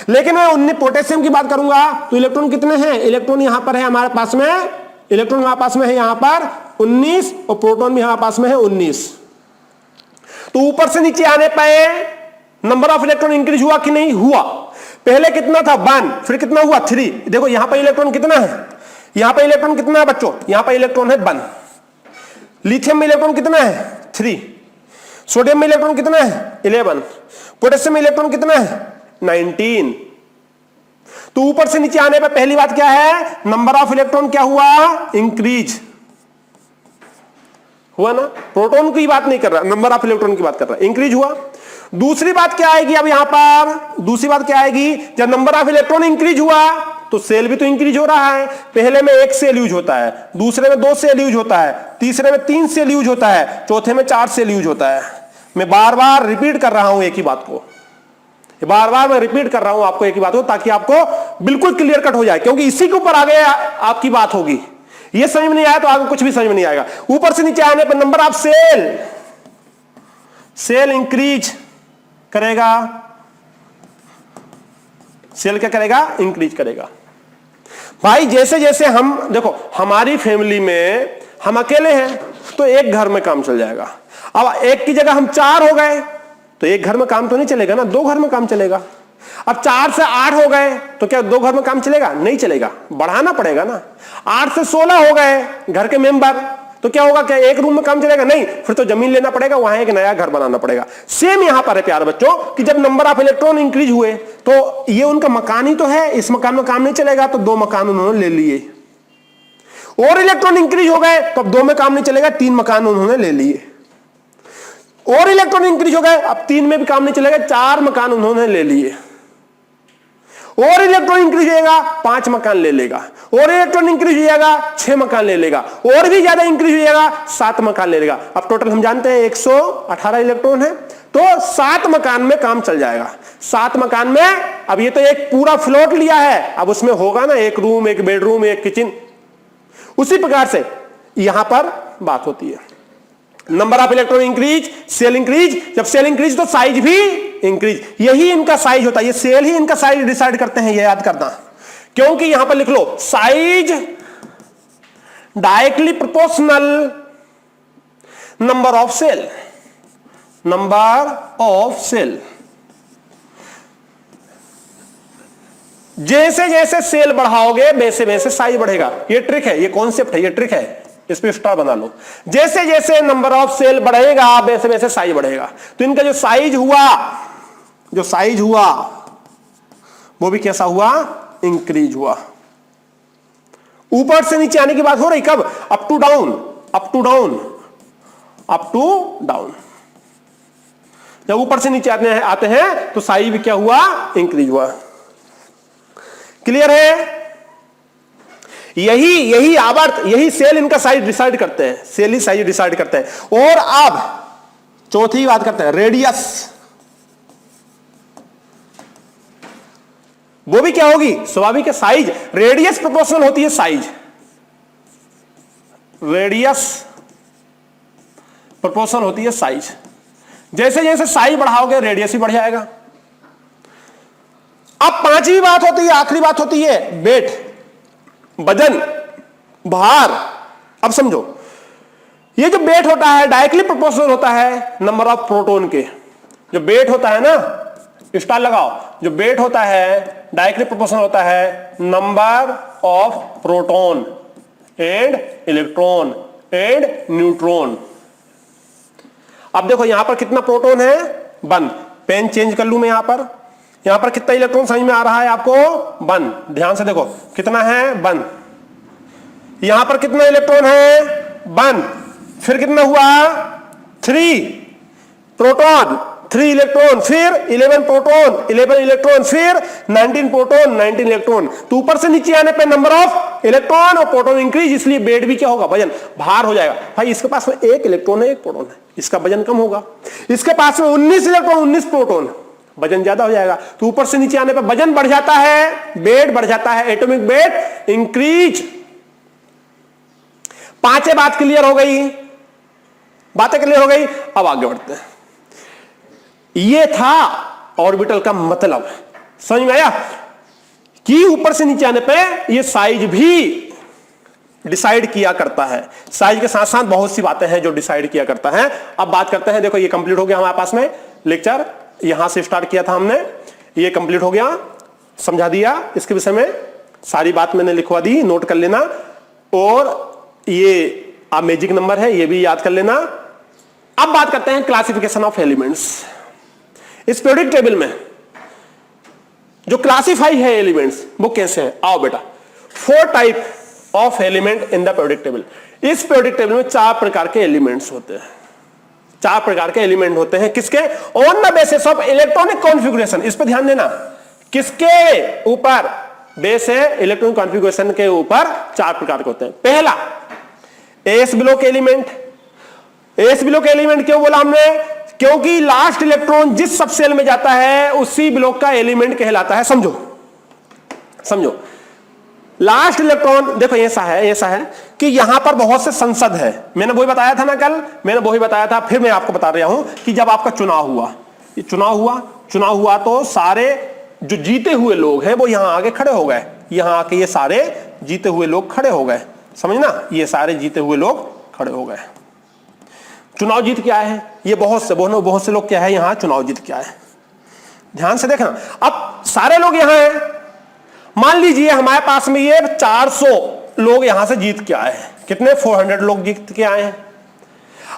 लेकिन मैं उन्हें पोटेशियम की बात करूंगा तो इलेक्ट्रॉन कितने हैं, इलेक्ट्रॉन यहां पर है हमारे पास में, इलेक्ट्रॉन हमारे पास में है यहां पर 19 और प्रोटॉन भी हमारे पास में है 19। तो ऊपर से नीचे आने पर नंबर ऑफ इलेक्ट्रॉन इंक्रीज हुआ कि नहीं हुआ। पहले कितना था, 1, फिर कितना हुआ 3। देखो यहां पर इलेक्ट्रॉन कितना है, यहां पर इलेक्ट्रॉन कितना है बच्चों, यहां पर इलेक्ट्रॉन है 1। लिथियम में इलेक्ट्रॉन कितना है, 3। सोडियम में इलेक्ट्रॉन कितना है, 11। पोटेशियम में इलेक्ट्रॉन कितना है, 19। तो ऊपर से नीचे आने पर पहली बात क्या है, नंबर ऑफ इलेक्ट्रॉन क्या हुआ, इंक्रीज हुआ ना। प्रोटॉन की बात नहीं कर रहा, नंबर ऑफ इलेक्ट्रॉन की बात कर रहा, इंक्रीज हुआ। दूसरी बात क्या आएगी अब यहां पर, दूसरी बात क्या आएगी, जब नंबर ऑफ इलेक्ट्रॉन इंक्रीज हुआ तो सेल भी तो इंक्रीज हो रहा है। पहले में 1 सेल यूज होता है, दूसरे में 2 सेल यूज होता है, तीसरे में 3 सेल यूज होता है, चौथे में 4 सेल यूज होता है। मैं बार बार रिपीट कर रहा हूं एक ही बात को, बार बार मैं रिपीट कर रहा हूं आपको एक ही बात को, ताकि आपको बिल्कुल क्लियर कट हो जाए, क्योंकि इसी के ऊपर आगे आपकी बात होगी। ये समझ में नहीं आया तो आगे कुछ भी समझ में नहीं आएगा। ऊपर से नीचे आने पर नंबर ऑफ सेल इंक्रीज करेगा, सेल क्या करेगा, इंक्रीज करेगा। भाई जैसे जैसे हम देखो, हमारी फैमिली में हम अकेले हैं तो एक घर में काम चल जाएगा। अब एक की जगह हम 4 हो गए तो एक घर में काम तो नहीं चलेगा ना, 2 घर में काम चलेगा। अब 4 से 8 हो गए तो क्या 2 घर में काम चलेगा, नहीं चलेगा, बढ़ाना पड़ेगा ना। 8 से 16 हो गए घर के मेंबर तो क्या होगा, क्या एक रूम में काम चलेगा, नहीं, फिर तो जमीन लेना पड़ेगा, वहां एक नया घर बनाना पड़ेगा। सेम यहां पर है प्यारे बच्चों कि जब नंबर ऑफ इलेक्ट्रॉन इंक्रीज हुए तो ये उनका मकान ही तो है, इस मकान में काम नहीं चलेगा तो 2 मकान उन्होंने ले लिए। और इलेक्ट्रॉन इंक्रीज हो गए तो अब 2 में काम नहीं चलेगा, 3 मकान उन्होंने ले लिए। और इलेक्ट्रॉन इंक्रीज हो गए, अब 3 में भी काम नहीं चलेगा, 4 मकान उन्होंने ले लिए। और इलेक्ट्रॉन इंक्रीज होगा 5 मकान ले लेगा। और इलेक्ट्रॉन इंक्रीज हो जाएगा 6 मकान ले लेगा। और भी ज्यादा इंक्रीज हो जाएगा 7 मकान ले लेगा। अब टोटल हम जानते हैं 118 इलेक्ट्रॉन है, तो 7 मकान में काम चल जाएगा। 7 मकान में, अब ये तो एक पूरा फ्लोट लिया है, अब उसमें होगा ना एक रूम, एक बेडरूम, एक किचन। उसी प्रकार से यहां पर बात होती है। Number of electron increase, shell increase. जब सेल इंक्रीज तो साइज भी इंक्रीज। यही इनका साइज होता है, ये सेल ही इनका साइज डिसाइड करते हैं, ये याद करना। क्योंकि यहां पर लिख लो size directly proportional number of cell, number of cell. जैसे जैसे सेल बढ़ाओगे वैसे वैसे साइज बढ़ेगा। ये ट्रिक है, ये कॉन्सेप्ट है, ये ट्रिक है, इस पे स्टार बना लो। जैसे जैसे नंबर ऑफ सेल बढ़ेगा वैसे वैसे साइज बढ़ेगा। तो इनका जो साइज हुआ वो भी कैसा हुआ, इंक्रीज हुआ। ऊपर से नीचे आने की बात हो रही, कब, up to down, up to down, up to down. जब ऊपर से नीचे आते हैं तो साइज भी क्या हुआ, इंक्रीज हुआ। क्लियर है? यही आवर्त, यही सेल इनका साइज डिसाइड करते हैं, सेल ही साइज डिसाइड करते हैं। और अब चौथी बात करते हैं, रेडियस। वो भी क्या होगी, स्वाभाविक है, साइज। रेडियस प्रोपोर्शनल होती है साइज, रेडियस प्रोपोर्शनल होती है साइज। जैसे जैसे साइज बढ़ाओगे रेडियस भी बढ़ जाएगा। अब पांचवी बात होती है, आखिरी बात होती है, वेट, वजन, भार। अब समझो, ये जो वेट होता है डायरेक्टली प्रोपोर्शनल होता है नंबर ऑफ प्रोटॉन के। जो वेट होता है ना, स्टार लगाओ, जो वेट होता है डायरेक्टली प्रोपोर्शनल होता है number of proton and electron and neutron. अब देखो यहां पर कितना प्रोटॉन है, 1। पेन चेंज कर लूं मैं, यहां पर कितना इलेक्ट्रॉन समझ में आ रहा है आपको, 1। ध्यान से देखो कितना है, 1। यहां पर कितना इलेक्ट्रॉन है, 1। फिर कितना हुआ, 3 प्रोटॉन, 3 इलेक्ट्रॉन, फिर 11 प्रोटॉन, 11 इलेक्ट्रॉन, फिर 19 प्रोटॉन, 19 इलेक्ट्रॉन। तो ऊपर से नीचे आने पे नंबर ऑफ इलेक्ट्रॉन और प्रोटॉन इंक्रीज, इसलिए वेट भी क्या होगा, वजन, भार हो जाएगा। भाई इसके पास में 1 इलेक्ट्रॉन है, 1 प्रोटॉन है, इसका वजन कम होगा। इसके पास में 19 इलेक्ट्रॉन, 19 प्रोटॉन, वजन ज्यादा हो जाएगा। तो ऊपर से नीचे आने पर वजन बढ़ जाता है, वेट बढ़ जाता है, एटॉमिक वेट इंक्रीज। 5 बात क्लियर हो गई, बातें क्लियर हो गई। अब आगे बढ़ते हैं। ये था ऑर्बिटल का मतलब, समझ में आया कि ऊपर से नीचे आने पे ये साइज भी डिसाइड किया करता है। साइज के साथ साथ बहुत सी बातें हैं जो डिसाइड किया करता है। अब बात करते हैं, देखो ये कंप्लीट हो गया हमारे पास में लेक्चर, यहां से स्टार्ट किया था हमने, ये कंप्लीट हो गया, समझा दिया इसके विषय में, सारी बात मैंने लिखवा दी, नोट कर लेना। और ये आप मैजिक नंबर है, ये भी याद कर लेना। अब बात करते हैं क्लासिफिकेशन ऑफ एलिमेंट्स। इस पीरियोडिक टेबल में जो क्लासिफाई है एलिमेंट्स वो कैसे हैं, आओ बेटा। 4 type of element in the periodic table. इस पीरियोडिक टेबल में 4 प्रकार के एलिमेंट्स होते हैं, 4 प्रकार के एलिमेंट होते हैं। किसके, on the basis of electronic configuration. इस पर ध्यान देना, किसके ऊपर बेस है, इलेक्ट्रॉनिक कॉन्फ़िगरेशन के ऊपर 4 प्रकार के होते हैं। पहला S block element. S block element क्यों बोला हमने, क्योंकि लास्ट इलेक्ट्रॉन जिस सब सेल में जाता है उसी ब्लॉक का एलिमेंट कहलाता है। समझो लास्ट इलेक्ट्रॉन, देखो ऐसा है कि यहां पर बहुत से संसद है। मैंने वही बताया था ना कल, मैंने वही बताया था, फिर मैं आपको बता रहा हूं कि जब आपका चुनाव हुआ तो सारे जो जीते हुए लोग हैं वो यहां आगे खड़े हो गए। यहां आके ये सारे जीते हुए लोग खड़े हो गए, समझना, ये सारे जीते हुए लोग खड़े हो गए। चुनाव जीत क्या है, ये बहुत से लोग क्या है यहां, चुनाव जीत क्या है, ध्यान से देखना। अब सारे लोग यहां हैं, मान लीजिए हमारे पास में ये 400 लोग यहां से जीत के आए हैं। कितने, 400 लोग जीत के आए हैं।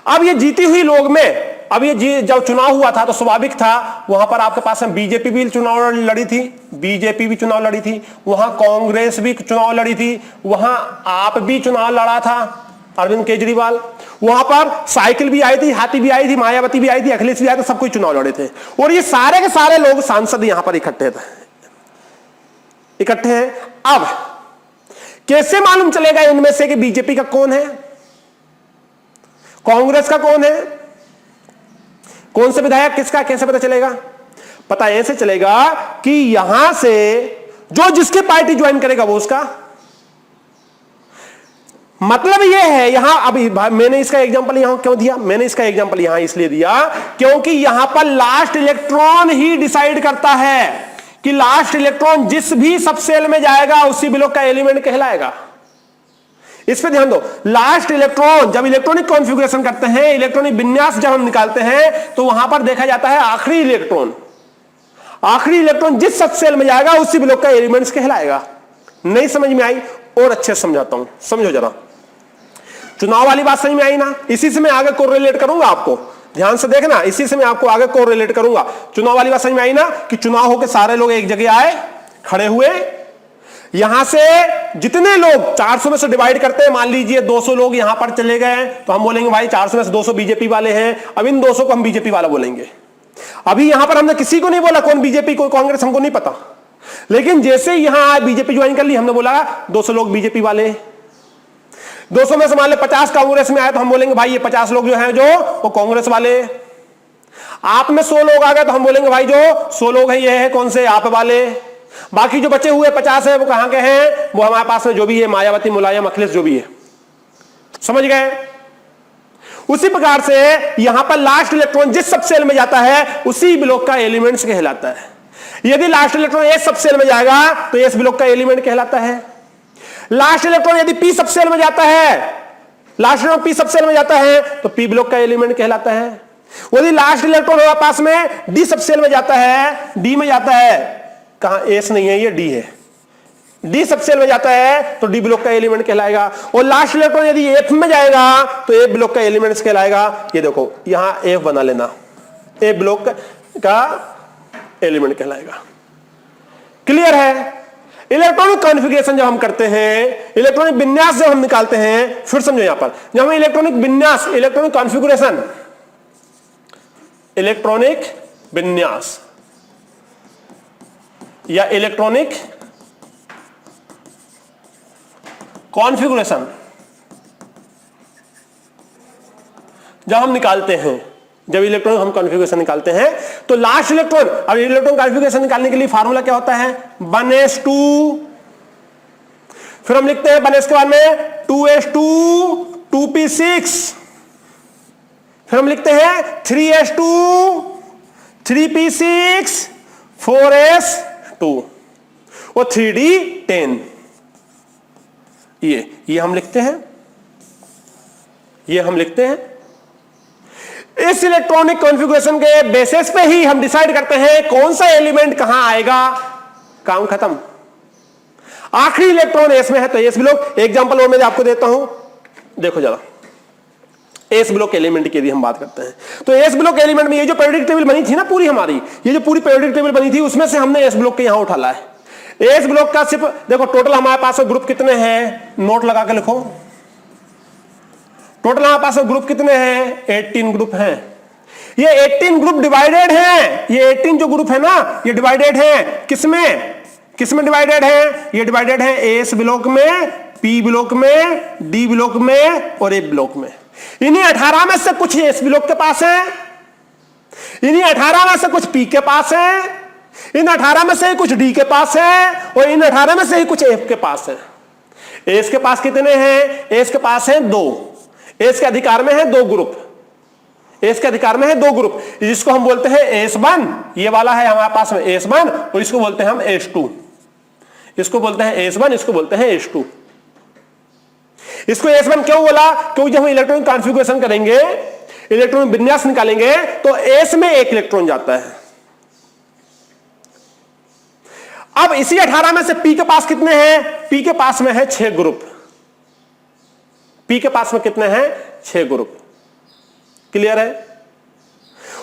अब ये जीती हुई लोग में अब ये जब चुनाव हुआ था तो स्वाभाविक था, वहां पर आपके पास में बीजेपी भी चुनाव लड़ी थी, बीजेपी भी चुनाव लड़ी थी, वहां कांग्रेस भी चुनाव लड़ी थी, वहां आप भी चुनाव लड़ा था, अरविंद केजरीवाल, वहां पर साइकिल भी आई थी, हाथी भी आई थी, मायावती भी आई थी, अखिलेश भी आए थे, सब कोई चुनाव लड़े थे। और ये सारे के सारे लोग सांसद यहां पर इकट्ठे हैं। अब कैसे मालूम चलेगा इनमें से कि बीजेपी का कौन है, कांग्रेस का कौन है, कौन से विधायक किसका, कैसे पता चलेगा? पता ऐसे चलेगा कि यहां से जो जिसके पार्टी ज्वाइन करेगा वो उसका। मतलब यह है, यहां अभी मैंने इसका एग्जांपल यहां क्यों दिया? मैंने इसका एग्जांपल यहां इसलिए दिया क्योंकि यहां पर लास्ट इलेक्ट्रॉन ही डिसाइड करता है कि लास्ट इलेक्ट्रॉन जिस भी सब सेल में जाएगा उसी ब्लॉक का एलिमेंट कहलाएगा। इस पे ध्यान दो, लास्ट इलेक्ट्रॉन जब इलेक्ट्रॉनिक कॉन्फ़िगरेशन करते हैं, इलेक्ट्रॉनिक विन्यास जब हम निकालते हैं तो वहां पर देखा जाता है आखिरी इलेक्ट्रॉन जिस सब सेल में जाएगा उसी ब्लॉक का एलिमेंट्स कहलाएगा। नहीं समझ में आई? और अच्छे से समझाता हूं, समझो जरा। चुनाव वाली बात समझ में आई ना? इसी से मैं आगे कोरिलेट करूंगा, आपको ध्यान से देखना, इसी से मैं आपको आगे कोरिलेट करूंगा। चुनाव वाली बात समझ में आई ना कि चुनाव होकर सारे लोग एक जगह आए, खड़े हुए, यहां से जितने लोग 400 में से डिवाइड करते हैं, मान लीजिए 200 लोग यहां पर चले गए तो हम बोलेंगे भाई 400 में से 200 बीजेपी वाले हैं। अब इन 200 को हम बीजेपी वाला बोलेंगे। अभी यहां पर हमने किसी को नहीं बोला कौन बीजेपी कोई कांग्रेस, हमको नहीं पता, लेकिन जैसे यहां बीजेपी ज्वाइन कर ली, हमने बोला 200 लोग बीजेपी वाले। 200 में से मान ले 50 कांग्रेस में आए तो हम बोलेंगे भाई ये 50 लोग जो हैं जो वो कांग्रेस वाले। आप में 100 लोग आ गए तो हम बोलेंगे भाई जो 100 लोग हैं ये है कौन से, आप वाले। बाकी जो बचे हुए 50 है वो कहां के हैं? वो हमारे पास में जो भी है, मायावती, मुलायम, अखिलेश, जो भी है। समझ गए? उसी प्रकार से यहां पर लास्ट इलेक्ट्रॉन जिस सब सेल में जाता है उसी ब्लॉक का एलिमेंट्स कहलाता है। यदि लास्ट इलेक्ट्रॉन एस सब सेल में जाएगा तो एस ब्लॉक का एलिमेंट कहलाता है। लास्ट इलेक्ट्रॉन यदि पी सब सेल में जाता है, लास्ट इलेक्ट्रॉन पी सब सेल में जाता है तो पी ब्लॉक का एलिमेंट कहलाता है। यदि लास्ट इलेक्ट्रॉन हमारे पास में डी सब सेल में जाता है, डी में जाता है, कहां एस नहीं है, ये डी है, डी सब सेल में जाता है तो डी ब्लॉक का एलिमेंट कहलाएगा। और लास्ट इलेक्ट्रॉन यदि एफ में जाएगा तो ए ब्लॉक का एलिमेंट कहलाएगा। ये देखो यहां एफ बना लेना, ए ब्लॉक का एलिमेंट कहलाएगा। क्लियर है? इलेक्ट्रॉनिक कॉन्फ़िगरेशन जब हम करते हैं, इलेक्ट्रॉनिक विन्यास जब हम निकालते हैं, फिर समझो यहां पर जब हम इलेक्ट्रॉनिक विन्यास, इलेक्ट्रॉनिक कॉन्फ़िगरेशन, इलेक्ट्रॉनिक विन्यास या इलेक्ट्रॉनिक कॉन्फ़िगरेशन जब हम निकालते हैं, जब इलेक्ट्रॉन हम कॉन्फ़िगरेशन निकालते हैं तो लास्ट इलेक्ट्रॉन, अब इलेक्ट्रॉन कॉन्फ़िगरेशन निकालने के लिए फार्मूला क्या होता है? 1s2, फिर हम लिखते हैं 1s के बाद में 2s2 2p6, फिर हम लिखते हैं 3s2 3p6 4s2 और 3d10। ये हम लिखते हैं, ये हम लिखते हैं। इस इलेक्ट्रॉनिक कॉन्फ़िगरेशन के बेसिस पे ही हम डिसाइड करते हैं कौन सा एलिमेंट कहां आएगा। काम खत्म। आखिरी इलेक्ट्रॉन एस में है तो एस ब्लॉक। एग्जांपल और मैं आपको देता हूं, देखो जरा। एस ब्लॉक एलिमेंट की यदि हम बात करते हैं तो एस ब्लॉक एलिमेंट में ये जो पीरियोडिक टेबल बनी थी ना पूरी हमारी, ये जो पूरी पीरियोडिक टेबल बनी थी उसमें से हमने एस ब्लॉक के यहां उठा लाया है। एस ब्लॉक का सिर्फ देखो टोटल हमारे पास ग्रुप कितने हैं, नोट लगा के लिखो। टोटल हमारे पास ग्रुप कितने हैं? 18 ग्रुप हैं। ये 18 ग्रुप डिवाइडेड हैं, ये 18 जो ग्रुप है ना ये डिवाइडेड हैं किसमें? किसमें डिवाइडेड है? ये डिवाइडेड है एस ब्लॉक में, पी ब्लॉक में, डी ब्लॉक में और ए ब्लॉक में। इन्हीं 18 में से कुछ एस ब्लॉक के पास है, इन्हीं 18 में से कुछ पी के पास है, इन 18 में से कुछ डी के पास है और इन 18 में से ही कुछ एफ के पास है। एस के पास कितने हैं? एस के पास है 2। एस के अधिकार में है 2 ग्रुप, एस के अधिकार में है 2 ग्रुप, जिसको हम बोलते हैं S1, ये वाला है हमारे पास में S1 और इसको बोलते हैं हम S2। इसको बोलते हैं S1, इसको बोलते हैं S2। इसको S1 क्यों बोला? क्योंकि जब हम इलेक्ट्रॉनिक कॉन्फ़िगरेशन करेंगे, इलेक्ट्रॉनिक विन्यास निकालेंगे तो S में 1 इलेक्ट्रॉन जाता है। अब इसी 18 में से P के पास कितने हैं? P के पास में है 6 ग्रुप। P के पास में कितने हैं? 6 ग्रुप। क्लियर है?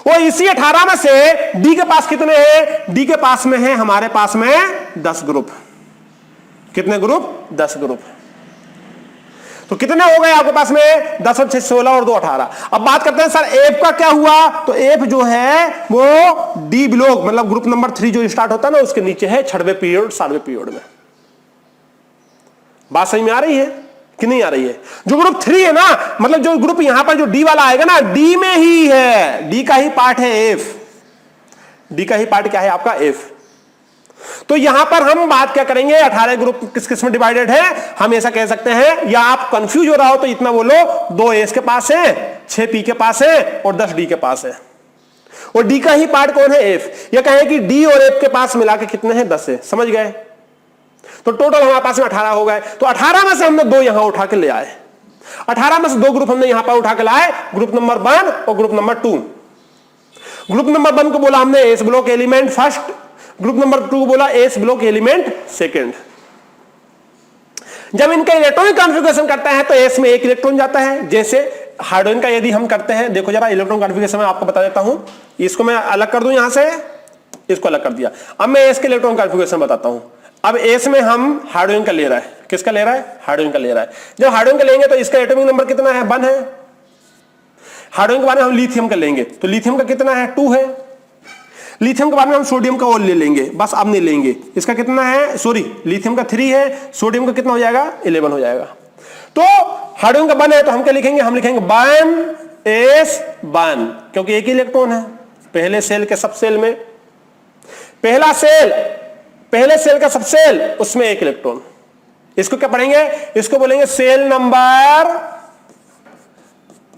वो इसी 18 में से डी के पास कितने हैं? डी के पास में है हमारे पास में 10 ग्रुप। कितने ग्रुप? 10 ग्रुप। तो कितने हो गए आपके पास में? 10 और 6 16 और 2 18। अब बात करते हैं सर एफ का क्या हुआ? तो एफ जो है वो डी ब्लॉक मतलब ग्रुप नंबर 3 जो स्टार्ट होता है ना उसके नीचे है 6वें पीरियड 7वें पीरियड में। बात सही में आ रही है कि नहीं आ रही है? जो ग्रुप 3 है ना मतलब जो ग्रुप यहां पर जो डी वाला आएगा ना डी में ही है, डी का ही पार्ट है एफ। डी का ही पार्ट क्या है आपका? एफ। तो यहां पर हम बात क्या करेंगे? 18 ग्रुप किस किस में डिवाइडेड है? हम ऐसा कह सकते हैं, या आप कंफ्यूज हो रहा हो तो इतना बोलो, 2 एस के पास है, 6 पी के पास है और 10 डी के पास है। और डी का ही पार्ट कौन है? एफ। यह कहें कि डी और एफ के पास मिला के कितने हैं? 10 है। समझ गए? तो टोटल हमारे पास में 18 हो गए। तो 18 में से हमने 2 यहां उठा के ले आए। 18 में से 2 ग्रुप हमने यहां पर उठा के लाए, ग्रुप नंबर 1 और ग्रुप नंबर 2। ग्रुप नंबर 1 को बोला हमने S block element first, group number 2 को बोला एस ब्लॉक एलिमेंट सेकंड। जब इनका इलेक्ट्रॉनिक कॉन्फ़िगरेशन करता है तो एस में 1 इलेक्ट्रॉन जाता है। जैसे हाइड्रोजन का यदि हम करते हैं, देखो जरा इलेक्ट्रॉन कॉन्फ़िगरेशन में आपको बता देता हूं। इसको मैं अलग कर दूं, यहां से इसको अलग कर दिया। अब मैं एस के इलेक्ट्रॉन कॉन्फ़िगरेशन बताता हूं। अब एस में हम हाइड्रोजन का ले रहा है। किसका ले रहा है? हाइड्रोजन का ले रहा है। जब हाइड्रोजन का लेंगे तो इसका एटॉमिक नंबर कितना है? 1 है। हाइड्रोजन के बाद में हम लिथियम का लेंगे तो लिथियम का कितना है? 2 है। लिथियम के बाद में हम सोडियम का और ले लेंगे, बस अब नहीं लेंगे। इसका कितना है? सॉरी, लिथियम का 3 है, सोडियम का कितना हो जाएगा? 11 हो जाएगा। तो हाइड्रोजन का 1 है तो हम क्या लिखेंगे? हम लिखेंगे 1s1, क्योंकि एक ही इलेक्ट्रॉन है पहले सेल के सब सेल में। पहला सेल, पहले सेल का सब सेल, उसमें 1 इलेक्ट्रॉन। इसको क्या पढ़ेंगे? इसको बोलेंगे सेल नंबर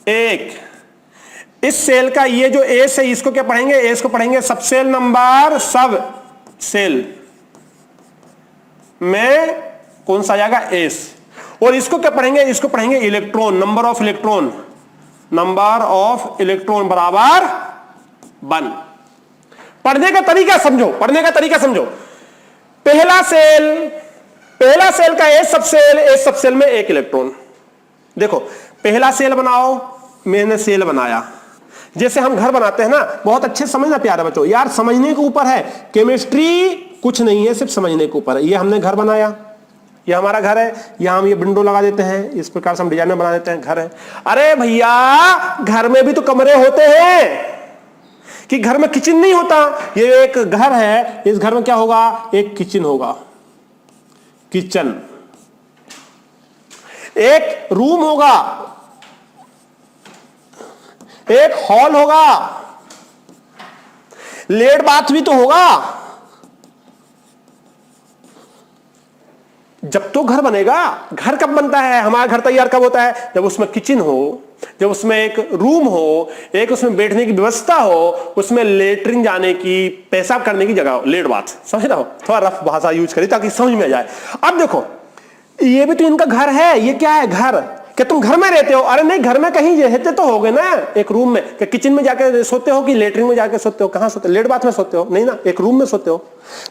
1। इस सेल का ये जो एस है इसको क्या पढ़ेंगे? एस को पढ़ेंगे सब सेल नंबर, सब सेल में कौन सा आ जाएगा? एस। और इसको क्या पढ़ेंगे? इसको पढ़ेंगे electron, number of electron, number of electron बराबर 1। पढ़ने का तरीका समझो, पढ़ने का तरीका समझो। पहला सेल का एस सब सेल में 1 इलेक्ट्रॉन। देखो पहला सेल बनाओ, मैंने सेल बनाया। जैसे हम घर बनाते हैं ना, बहुत अच्छे समझना प्यारे बच्चों, यार समझने के ऊपर है। केमिस्ट्री कुछ नहीं है, सिर्फ समझने के ऊपर है। ये हमने घर बनाया, ये हमारा घर है, यहां हम ये विंडो लगा देते हैं, इस प्रकार से हम डिजाइन बना देते हैं, घर है। अरे भैया घर में भी तो कमरे होते हैं कि घर में किचन नहीं होता। ये एक घर है, इस घर में क्या होगा? एक किचन होगा, किचन। एक रूम होगा, एक हॉल होगा, लेट बाथ भी तो होगा। जब तो घर बनेगा। घर कब बनता है? हमारा घर तैयार कब होता है? जब उसमें किचन हो, जब उसमें एक रूम हो, एक उसमें बैठने की व्यवस्था हो, उसमें लेटरिन जाने की, पेशाब करने की जगह हो, लेट बाथ। समझ रहे हो? थोड़ा रफ भाषा यूज करिए ताकि समझ में आ जाए। अब देखो ये भी तो इनका घर है। ये क्या है? घर। क्या तुम घर में रहते हो? अरे नहीं, घर में कहीं रहते तो होगे ना, एक रूम में। क्या किचन में जाके सोते हो कि लेटरिन में जाके सोते हो? कहां सोते हो? लेट बाथ में सोते हो? नहीं ना, एक रूम में सोते हो।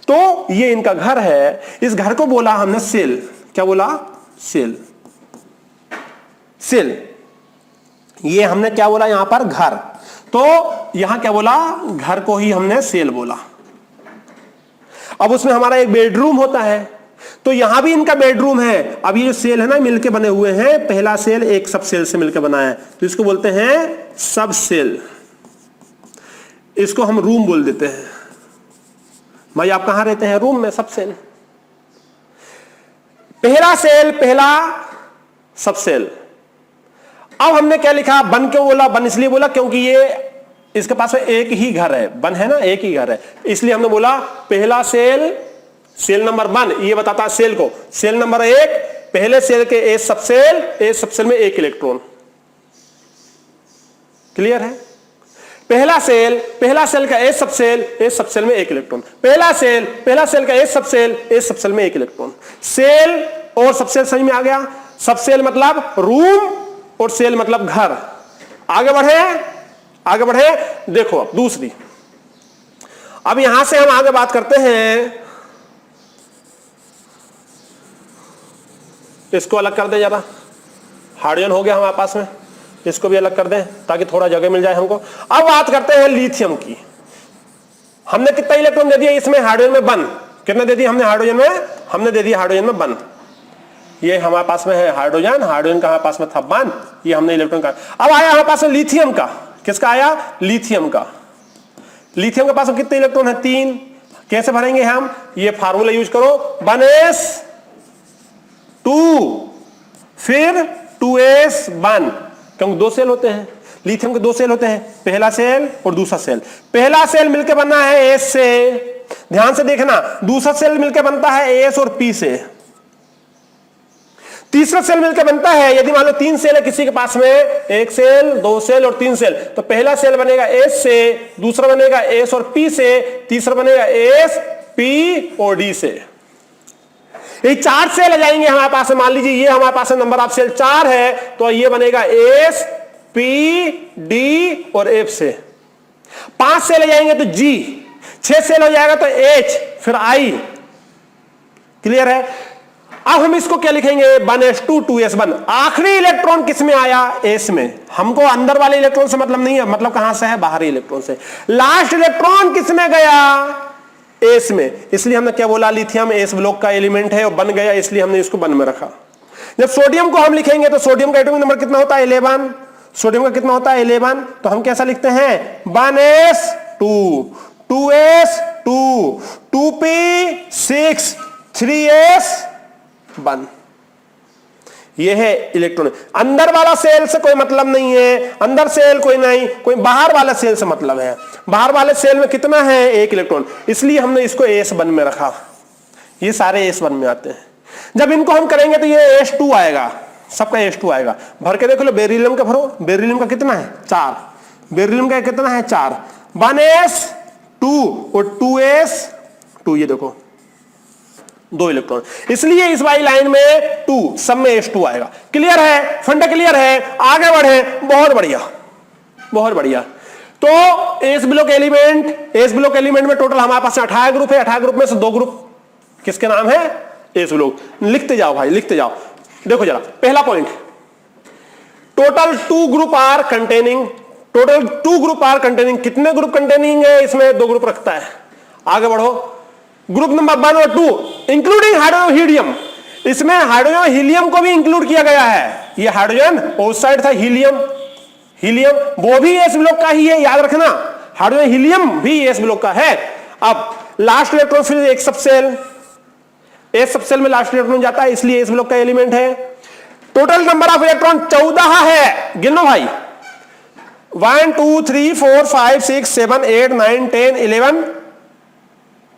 तो ये इनका घर है। इस घर को बोला हमने सेल। क्या बोला? सेल। सेल। ये हमने क्या बोला यहां पर? घर। तो यहां क्या बोला? घर को ही हमने सेल बोला। अब उसमें हमारा एक बेडरूम होता है, तो यहां भी इनका बेडरूम है। अब ये जो सेल है ना मिलके बने हुए हैं, पहला सेल एक सब सेल से मिलकर बना है, तो इसको बोलते हैं सब सेल। इसको हम रूम बोल देते हैं। भाई आप कहां रहते हैं? रूम में। सब सेल, पहला सेल, पहला सब सेल। अब हमने क्या लिखा? बन क्यों बोला? बन इसलिए बोला क्योंकि ये इसके पास एक ही घर है। बन है ना, एक ही घर है, इसलिए हमने बोला पहला सेल, सेल नंबर 1 ये बताता है सेल को। सेल नंबर 1, पहले सेल के एस सब सेल में 1 इलेक्ट्रॉन। क्लियर है? पहला सेल का एस सब सेल में 1 इलेक्ट्रॉन। पहला सेल का एस सब सेल में 1 इलेक्ट्रॉन। सेल और सब सेल समझ में आ गया? सब सेल मतलब रूम और सेल मतलब घर। आगे बढ़े। देखो अब दूसरी, अब यहां से हम आगे बात करते हैं। इसको अलग कर दे जरा। हाइड्रोजन हो गया हमारे पास में, इसको भी अलग कर दें ताकि थोड़ा जगह मिल जाए हमको। अब बात करते हैं लिथियम की। हमने कितना इलेक्ट्रॉन दे दिया इसमें, हाइड्रोजन में 1, कितना दे दिया हमने हाइड्रोजन में, हमने दे दिया हाइड्रोजन में 1। ये हमारे पास में है हाइड्रोजन, हाइड्रोजन का हमारे पास में था 1, ये हमने इलेक्ट्रॉन का। अब आया हमारे पास में लिथियम का, किसका आया, लिथियम का। लिथियम के पास में कितने इलेक्ट्रॉन है, 3। कैसे भरेंगे हम, ये फार्मूला यूज करो, 1s2 फिर 2s1, क्योंकि 2 सेल होते हैं, लिथियम के 2 सेल होते हैं, पहला सेल और दूसरा सेल। पहला सेल मिलकर बनना है एस से, ध्यान से देखना, दूसरा सेल मिलकर बनता है एस और पी से, तीसरा सेल मिलकर बनता है, यदि मान लो 3 सेल है किसी के पास में, 1 सेल 2 सेल और 3 सेल, तो पहला सेल बनेगा एस से, दूसरा बनेगा एस और पी से, तीसरा बनेगा एस पी और डी से। ये 4 सेल आ जाएंगे हमारे पास, मान लीजिए ये हमारे पास नंबर ऑफ सेल 4 है, तो ये बनेगा एस पी डी और एफ से। 5 सेल आ जाएंगे तो जी, 6 सेल हो जाएगा तो एच, फिर आई। क्लियर है। अब हम इसको क्या लिखेंगे, 1s2 2s1। आखिरी इलेक्ट्रॉन किस में आया, एस में। हमको अंदर वाले इलेक्ट्रॉन से मतलब नहीं है, मतलब कहां से है, बाहरी इलेक्ट्रॉन से। लास्ट इलेक्ट्रॉन किस में गया, एस में, इसलिए हमने क्या बोला, लिथियम एस ब्लॉक का एलिमेंट है और बन गया, इसलिए हमने इसको 1 में रखा। जब सोडियम को हम लिखेंगे तो सोडियम का एटॉमिक नंबर कितना होता है, 11। सोडियम का कितना होता है, 11। तो हम कैसा लिखते हैं, 1s2 2s2 2p6 3s1। ये है इलेक्ट्रॉन। अंदर वाला सेल से कोई मतलब नहीं है, अंदर सेल कोई नहीं, कोई बाहर वाला सेल से मतलब है। बाहर वाले सेल में कितना है, 1 इलेक्ट्रॉन, इसलिए हमने इसको S1 में रखा। ये सारे S1 में आते हैं। जब इनको हम करेंगे तो ये S2 आएगा, सबका S2 आएगा। भर के देख लो, बेरिलियम का भरो, बेरिलियम का कितना है, 4। बेरिलियम का कितना है, 4। 1s2 और 2s2, ये देखो 2 इलेक्ट्रॉन, इसलिए इस वाली लाइन में 2, सब में S2 आएगा। क्लियर है, फंडा क्लियर है, आगे बढ़े। बहुत बढ़िया, बहुत बढ़िया। तो S block element, S block element में टोटल हमारे पास 18 ग्रुप है। 18 ग्रुप में से 2 ग्रुप किसके नाम है, एस ब्लॉक। लिखते जाओ भाई, लिखते जाओ। देखो जरा, पहला point, total 2 group are containing, total 2 group are containing. कितने ग्रुप कंटेनिंग है, इसमें 2 ग्रुप रखता है। आगे बढ़ो, ग्रुप नंबर 1 और 2 इंक्लूडिंग हाइड्रोजन हीलियम। इसमें हाइड्रोजन हीलियम को भी इंक्लूड किया गया है। ये हाइड्रोजन उस साइड था, हीलियम, हीलियम वो भी एस ब्लॉक का ही है, याद रखना। हाइड्रोजन हीलियम भी एस ब्लॉक का है। अब लास्ट इलेक्ट्रॉन फिर एक सबसेल, एस सबसेल में लास्ट इलेक्ट्रॉन जाता है, इसलिए एस ब्लॉक का एलिमेंट है। टोटल नंबर ऑफ इलेक्ट्रॉन 14 है, गिनो भाई। 1 2 3 4 5 6 7 8 9 10 11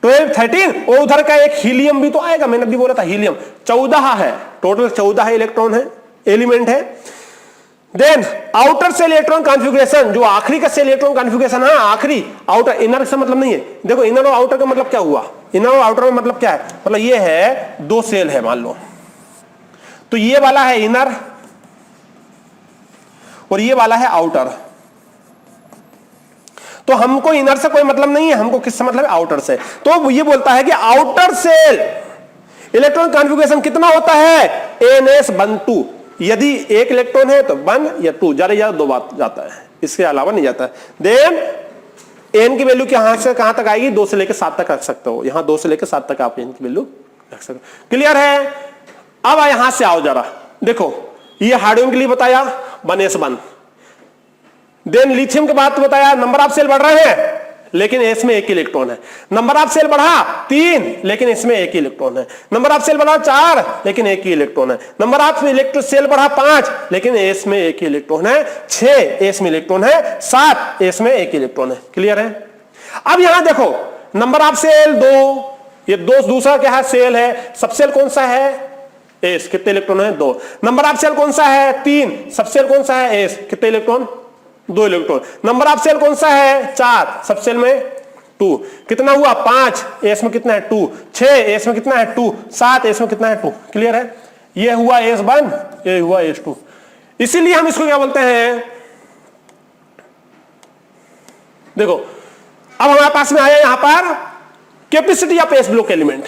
12 13, और उधर का एक हीलियम भी तो आएगा, मैंने भी बोला था हीलियम। 14 है टोटल, 14 इलेक्ट्रॉन है, एलिमेंट है। Then outer shell electron configuration, जो आखिरी का सेल इलेक्ट्रॉन कॉन्फ़िगरेशन है, आखिरी। आउटर, इनर से मतलब नहीं है। देखो इनर और आउटर का मतलब क्या हुआ, इनर और आउटर में मतलब क्या है, मतलब ये है 2 सेल है मान लो, तो ये वाला है इनर और ये वाला है आउटर। तो हमको इनर से कोई मतलब नहीं है, हमको किससे मतलब है, आउटर से। तो ये बोलता है कि आउटर सेल इलेक्ट्रॉन कॉन्फ़िगरेशन कितना होता है, NS12। यदि 1 इलेक्ट्रॉन है तो 1 या 2, ज्यादा ज्यादा 2 बात जाता है, इसके अलावा नहीं जाता है। देन n की वैल्यू कहां से कहां तक आएगी, 2 से लेकर 7 तक रख सकते हो। यहां 2 से लेकर 7 तक आप n की वैल्यू रख सकते हो। क्लियर है। अब यहां से आओ जरा, देखो ये हाइड्रोजन के लिए बताया 1s1। देन लिथियम के बाद बताया नंबर ऑफ सेल बढ़ रहे हैं, लेकिन इसमें 1 इलेक्ट्रॉन है। नंबर ऑफ सेल बढ़ा 3, लेकिन इसमें 1 इलेक्ट्रॉन है। नंबर ऑफ सेल बढ़ा 4, लेकिन 1 ही इलेक्ट्रॉन है। नंबर ऑफ इलेक्ट्रॉन सेल बढ़ा 5, लेकिन इसमें 1 ही इलेक्ट्रॉन है। 6 इसमें इलेक्ट्रॉन है, 7 इसमें 1 इलेक्ट्रॉन है। क्लियर है। अब यहां देखो नंबर ऑफ सेल 2, ये 2 दूसरा क्या है, सेल है। सबसेल कौन सा है, एस, कितने इलेक्ट्रॉन है, 2। नंबर ऑफ सेल कौन सा है, 3। सबसेल कौन सा है, एस, कितने electron, 2 electron. Number of shell कौन सा है, 4। सबसेल में 2, कितना हुआ, 5। एस में कितना है, 2। 6 एस में कितना है, 2। 7 एस में कितना है, 2। क्लियर है। ये हुआ S1, ये हुआ S2। इसीलिए हम इसको क्या बोलते हैं, देखो अब हमारे पास में आया यहां पर capacity of S block element.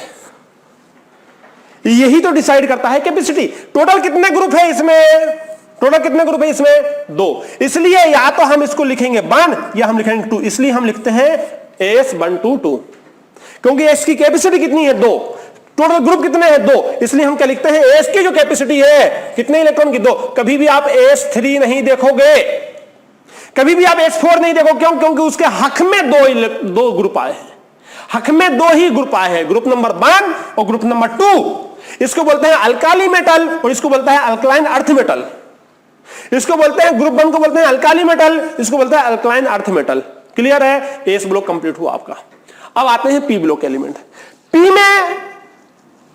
यही तो डिसाइड करता है कैपेसिटी। टोटल कितने ग्रुप है इसमें, टोटल कितने ग्रुप है इसमें? 2। इसलिए या तो हम इसको लिखेंगे 1 या हम लिखेंगे 2, इसलिए हम लिखते हैं S122, क्योंकि S की कैपेसिटी कितनी है? 2। टोटल ग्रुप कितने हैं? 2, इसलिए हम क्या लिखते हैं? S की जो कैपेसिटी है कितने इलेक्ट्रॉन की? 2। कभी भी आप S3 नहीं देखोगे, कभी भी आप S4 नहीं देखो, क्यों? क्योंकि उसके हक में दो ग्रुप आए हैं, हक में 2 ही ग्रुप आए हैं, ग्रुप नंबर 1 और ग्रुप नंबर 2। इसको बोलते हैं अल्काली मेटल और इसको बोलता है अल्कलाइन अर्थ मेटल। इसको बोलते हैं ग्रुप 1 को बोलते हैं अल्काली मेटल, इसको बोलते हैं अल्कलाइन अर्थ मेटल। क्लियर है? एस ब्लॉक कंप्लीट हुआ आपका। अब आते हैं पी ब्लॉक एलिमेंट। पी में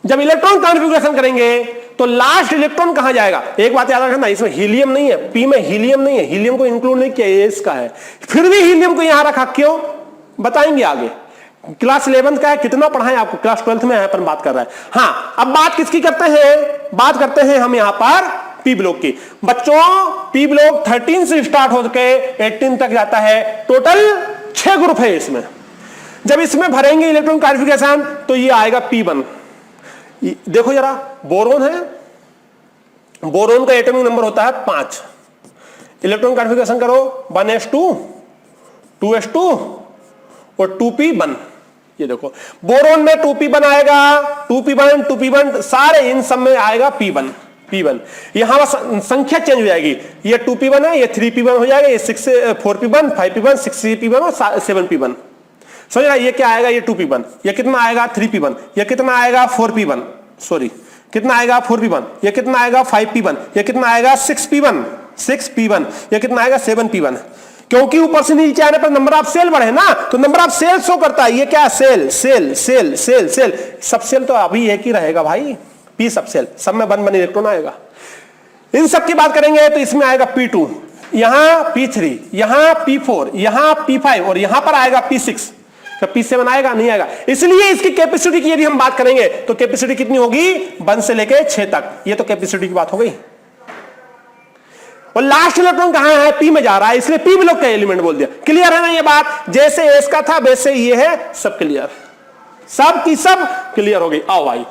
जब इलेक्ट्रॉन कॉन्फ़िगरेशन करेंगे तो लास्ट इलेक्ट्रॉन कहां जाएगा? एक बात याद रखना, इसमें हीलियम नहीं है, पी में हीलियम नहीं है, हीलियम को इंक्लूड नहीं किया, एस का है। फिर भी हीलियम को यहां रखा, क्यों बताएंगे आगे। क्लास 11 का है, कितना पढ़ाएं आपको, क्लास 12 में अपन बात कर रहा है। हाँ, अब बात किसकी करते हैं? बात करते हैं हम यहां पर पी ब्लॉक की। बच्चों पी ब्लॉक 13 से स्टार्ट होकर 18 तक जाता है, टोटल 6 ग्रुप है इसमें। जब इसमें भरेंगे इलेक्ट्रॉन कॉन्फ़िगरेशन तो ये आएगा P1। देखो जरा, बोरोन है, बोरोन का एटॉमिक नंबर होता है 5। इलेक्ट्रॉन कॉन्फ़िगरेशन करो 1s2 2s2 और 2p1। ये देखो बोरोन में 2p1 आएगा, 2p1 2p1 सारे इन सब में आएगा P1 P1। यहां संख्या चेंज हो जाएगी, ये 2p1 है, ये 3p1 हो जाएगा, ये 4p1 5p1 6p1 और 7p1। समझ रहा? ये क्या आएगा? ये 2p1। ये कितना आएगा? 3p1। ये कितना आएगा? 4p1। सॉरी, कितना आएगा? 4p1। ये कितना आएगा? 5p1। ये कितना आएगा? 6p1। ये कितना आएगा? 7p1। क्योंकि ऊपर से नीचे आने पर नंबर ऑफ सेल बढ़े ना, तो नंबर ऑफ सेल शो करता है। ये क्या? Shell shell shell shell shell. सब सेल तो अभी एक ही रहेगा भाई, पी सब सेल, सब में 1 इलेक्ट्रॉन आएगा। इन सब की बात करेंगे तो इसमें आएगा P2, यहां P3, यहां P4, यहां P5 और यहां पर आएगा P6। तो P7 आएगा? नहीं आएगा। इसलिए इसकी कैपेसिटी की यदि हम बात करेंगे तो कैपेसिटी कितनी होगी? 1 से लेके 6 तक। ये तो कैपेसिटी की बात हो गई। और लास्ट इलेक्ट्रॉन कहां है? P में जा रहा है, इसलिए P ब्लॉक का एलिमेंट बोल दिया। क्लियर है ना ये बात? जैसे एस का था वैसे ये है, सब क्लियर, सब की सब क्लियर हो गई। आओ भाई,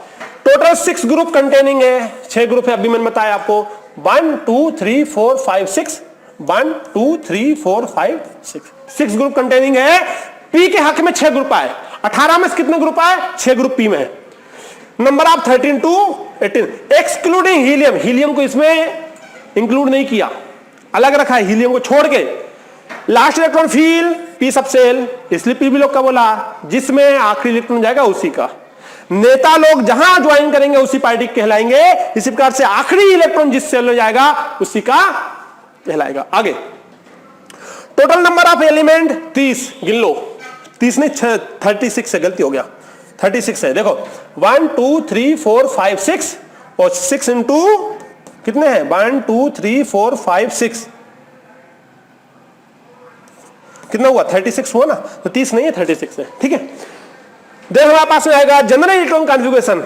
टोटल 6 ग्रुप कंटेनिंग है, 6 ग्रुप है, अभी मैंने बताया आपको 1 2 3 4 5 6 1 2 3 4 5 6 ग्रुप कंटेनिंग है। पी के हक में 6 ग्रुप आए, 18 में कितने ग्रुप आए? 6 ग्रुप पी में है। Number of 13 to 18 excluding helium, helium को इसमें इंक्लूड नहीं किया, अलग रखा है हीलियम को छोड़ के। लास्ट इलेक्ट्रॉन फील पी सब सेल, इसलिए पी ब्लॉक का बोला, जिसमें आखिरी इलेक्ट्रॉन जाएगा उसी का। नेता लोग जहां ज्वाइन करेंगे उसी पार्टी कहलाएंगे। इसी प्रकार से आखिरी इलेक्ट्रॉन जिस सेल में जाएगा उसी का कहलाएगा। आगे टोटल नंबर ऑफ एलिमेंट 30 गिन लो, 30 नहीं 36 है, गलती हो गया, 36 है। देखो 1 2 3 4 5 6 और 6 इंटू कितने हैं? 1 2 3 4 5 6 कितना हुआ? 36 हुआ ना, तो 30 नहीं है 36 है। ठीक है, देखो हमारे पास में आएगा जनरल इलेक्ट्रॉन कॉन्फ़िगरेशन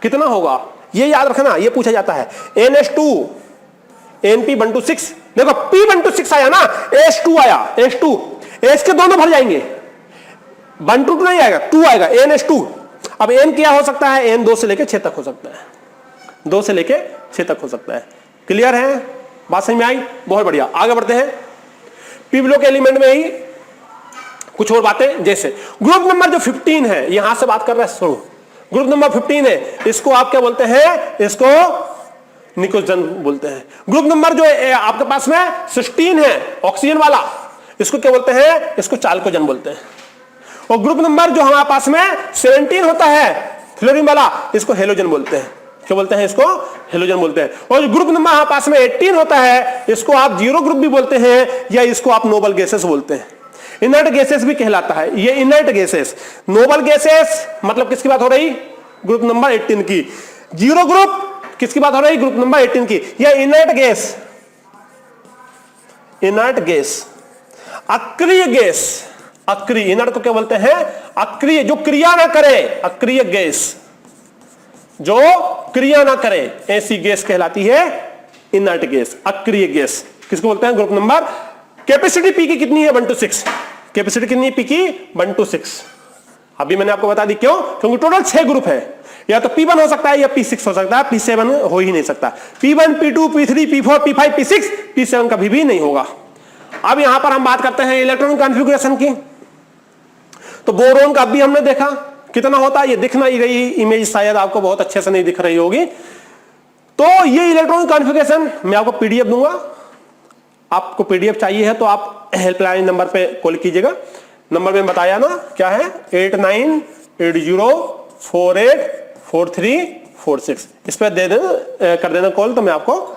कितना होगा, ये याद रखना, ये पूछा जाता है। NS2 NP126, देखो P126 आया ना, S2 आया, S2 S के दोनों भर जाएंगे, 1 2 नहीं आएगा, 2 आएगा, NS2। अब N क्या हो सकता है? N 2 से लेके 6 तक हो सकता है, 2 से लेके 6 तक हो सकता है। क्लियर है? बात समझ में आई? बहुत बढ़िया, आगे बढ़ते हैं। पी ब्लॉक एलिमेंट में ही कुछ और बातें, जैसे ग्रुप नंबर जो 15 है, यहां से बात कर रहे हैं, सुनो, ग्रुप नंबर 15 है, इसको आप क्या बोलते हैं? इसको निकोजन बोलते हैं। ग्रुप नंबर जो आपके पास में 16 है, ऑक्सीजन वाला, इसको क्या बोलते हैं? इसको चालकोजन बोलते हैं। और ग्रुप नंबर जो हमारे पास में 17 होता है, फ्लोरीन वाला, इसको हेलोजन बोलते हैं। क्या बोलते हैं? इसको हेलोजन बोलते हैं। और ग्रुप नंबर हमारे पास में 18 होता है, इसको आप जीरो ग्रुप भी बोलते हैं, या इसको आप नोबल गैसेस बोलते हैं। इनर्ट गैसेस भी कहलाता है ये, इनर्ट गैसेस। नोबल गैसेस मतलब किसकी बात हो रही? ग्रुप नंबर 18 की। जीरो ग्रुप किसकी बात हो रही? ग्रुप नंबर 18 की। यह इनर्ट गैस, इनर्ट गैस, अक्रिय गैस, अक्रिय, इनर्ट को क्या बोलते हैं? अक्रिय, जो क्रिया ना करे, अक्रिय गैस, जो क्रिया ना करे, ऐसी गैस कहलाती है इनर्ट गैस, अक्रिय गैस। किसको बोलते हैं? Group number. कैपेसिटी पी की कितनी है? 1 to 6। कैपेसिटी कितनी है पी की? 1 to 6। अभी मैंने आपको बता दी, क्यों? क्योंकि टोटल 6 ग्रुप है। या तो P1 हो सकता है या P6 हो सकता है, P7 हो ही नहीं सकता। P1, P2, P3, P4, P5, P6, P7 कभी भी नहीं होगा। अब यहां पर हम बात करते हैं इलेक्ट्रॉन कॉन्फ़िगरेशन की। तो बोरोन का भी हमने देखा कितना होता है, ये दिख नहीं रही इमेज शायद आपको बहुत अच्छे से नहीं दिख रही होगी। तो ये इलेक्ट्रॉन कॉन्फ़िगरेशन मैं आपको पीडीएफ दूंगा, आपको पीडीएफ चाहिए है तो आप हेल्पलाइन नंबर पे कॉल कीजिएगा। नंबर में बताया ना क्या है, 8980484346, इस पर कर देना कॉल, तो मैं आपको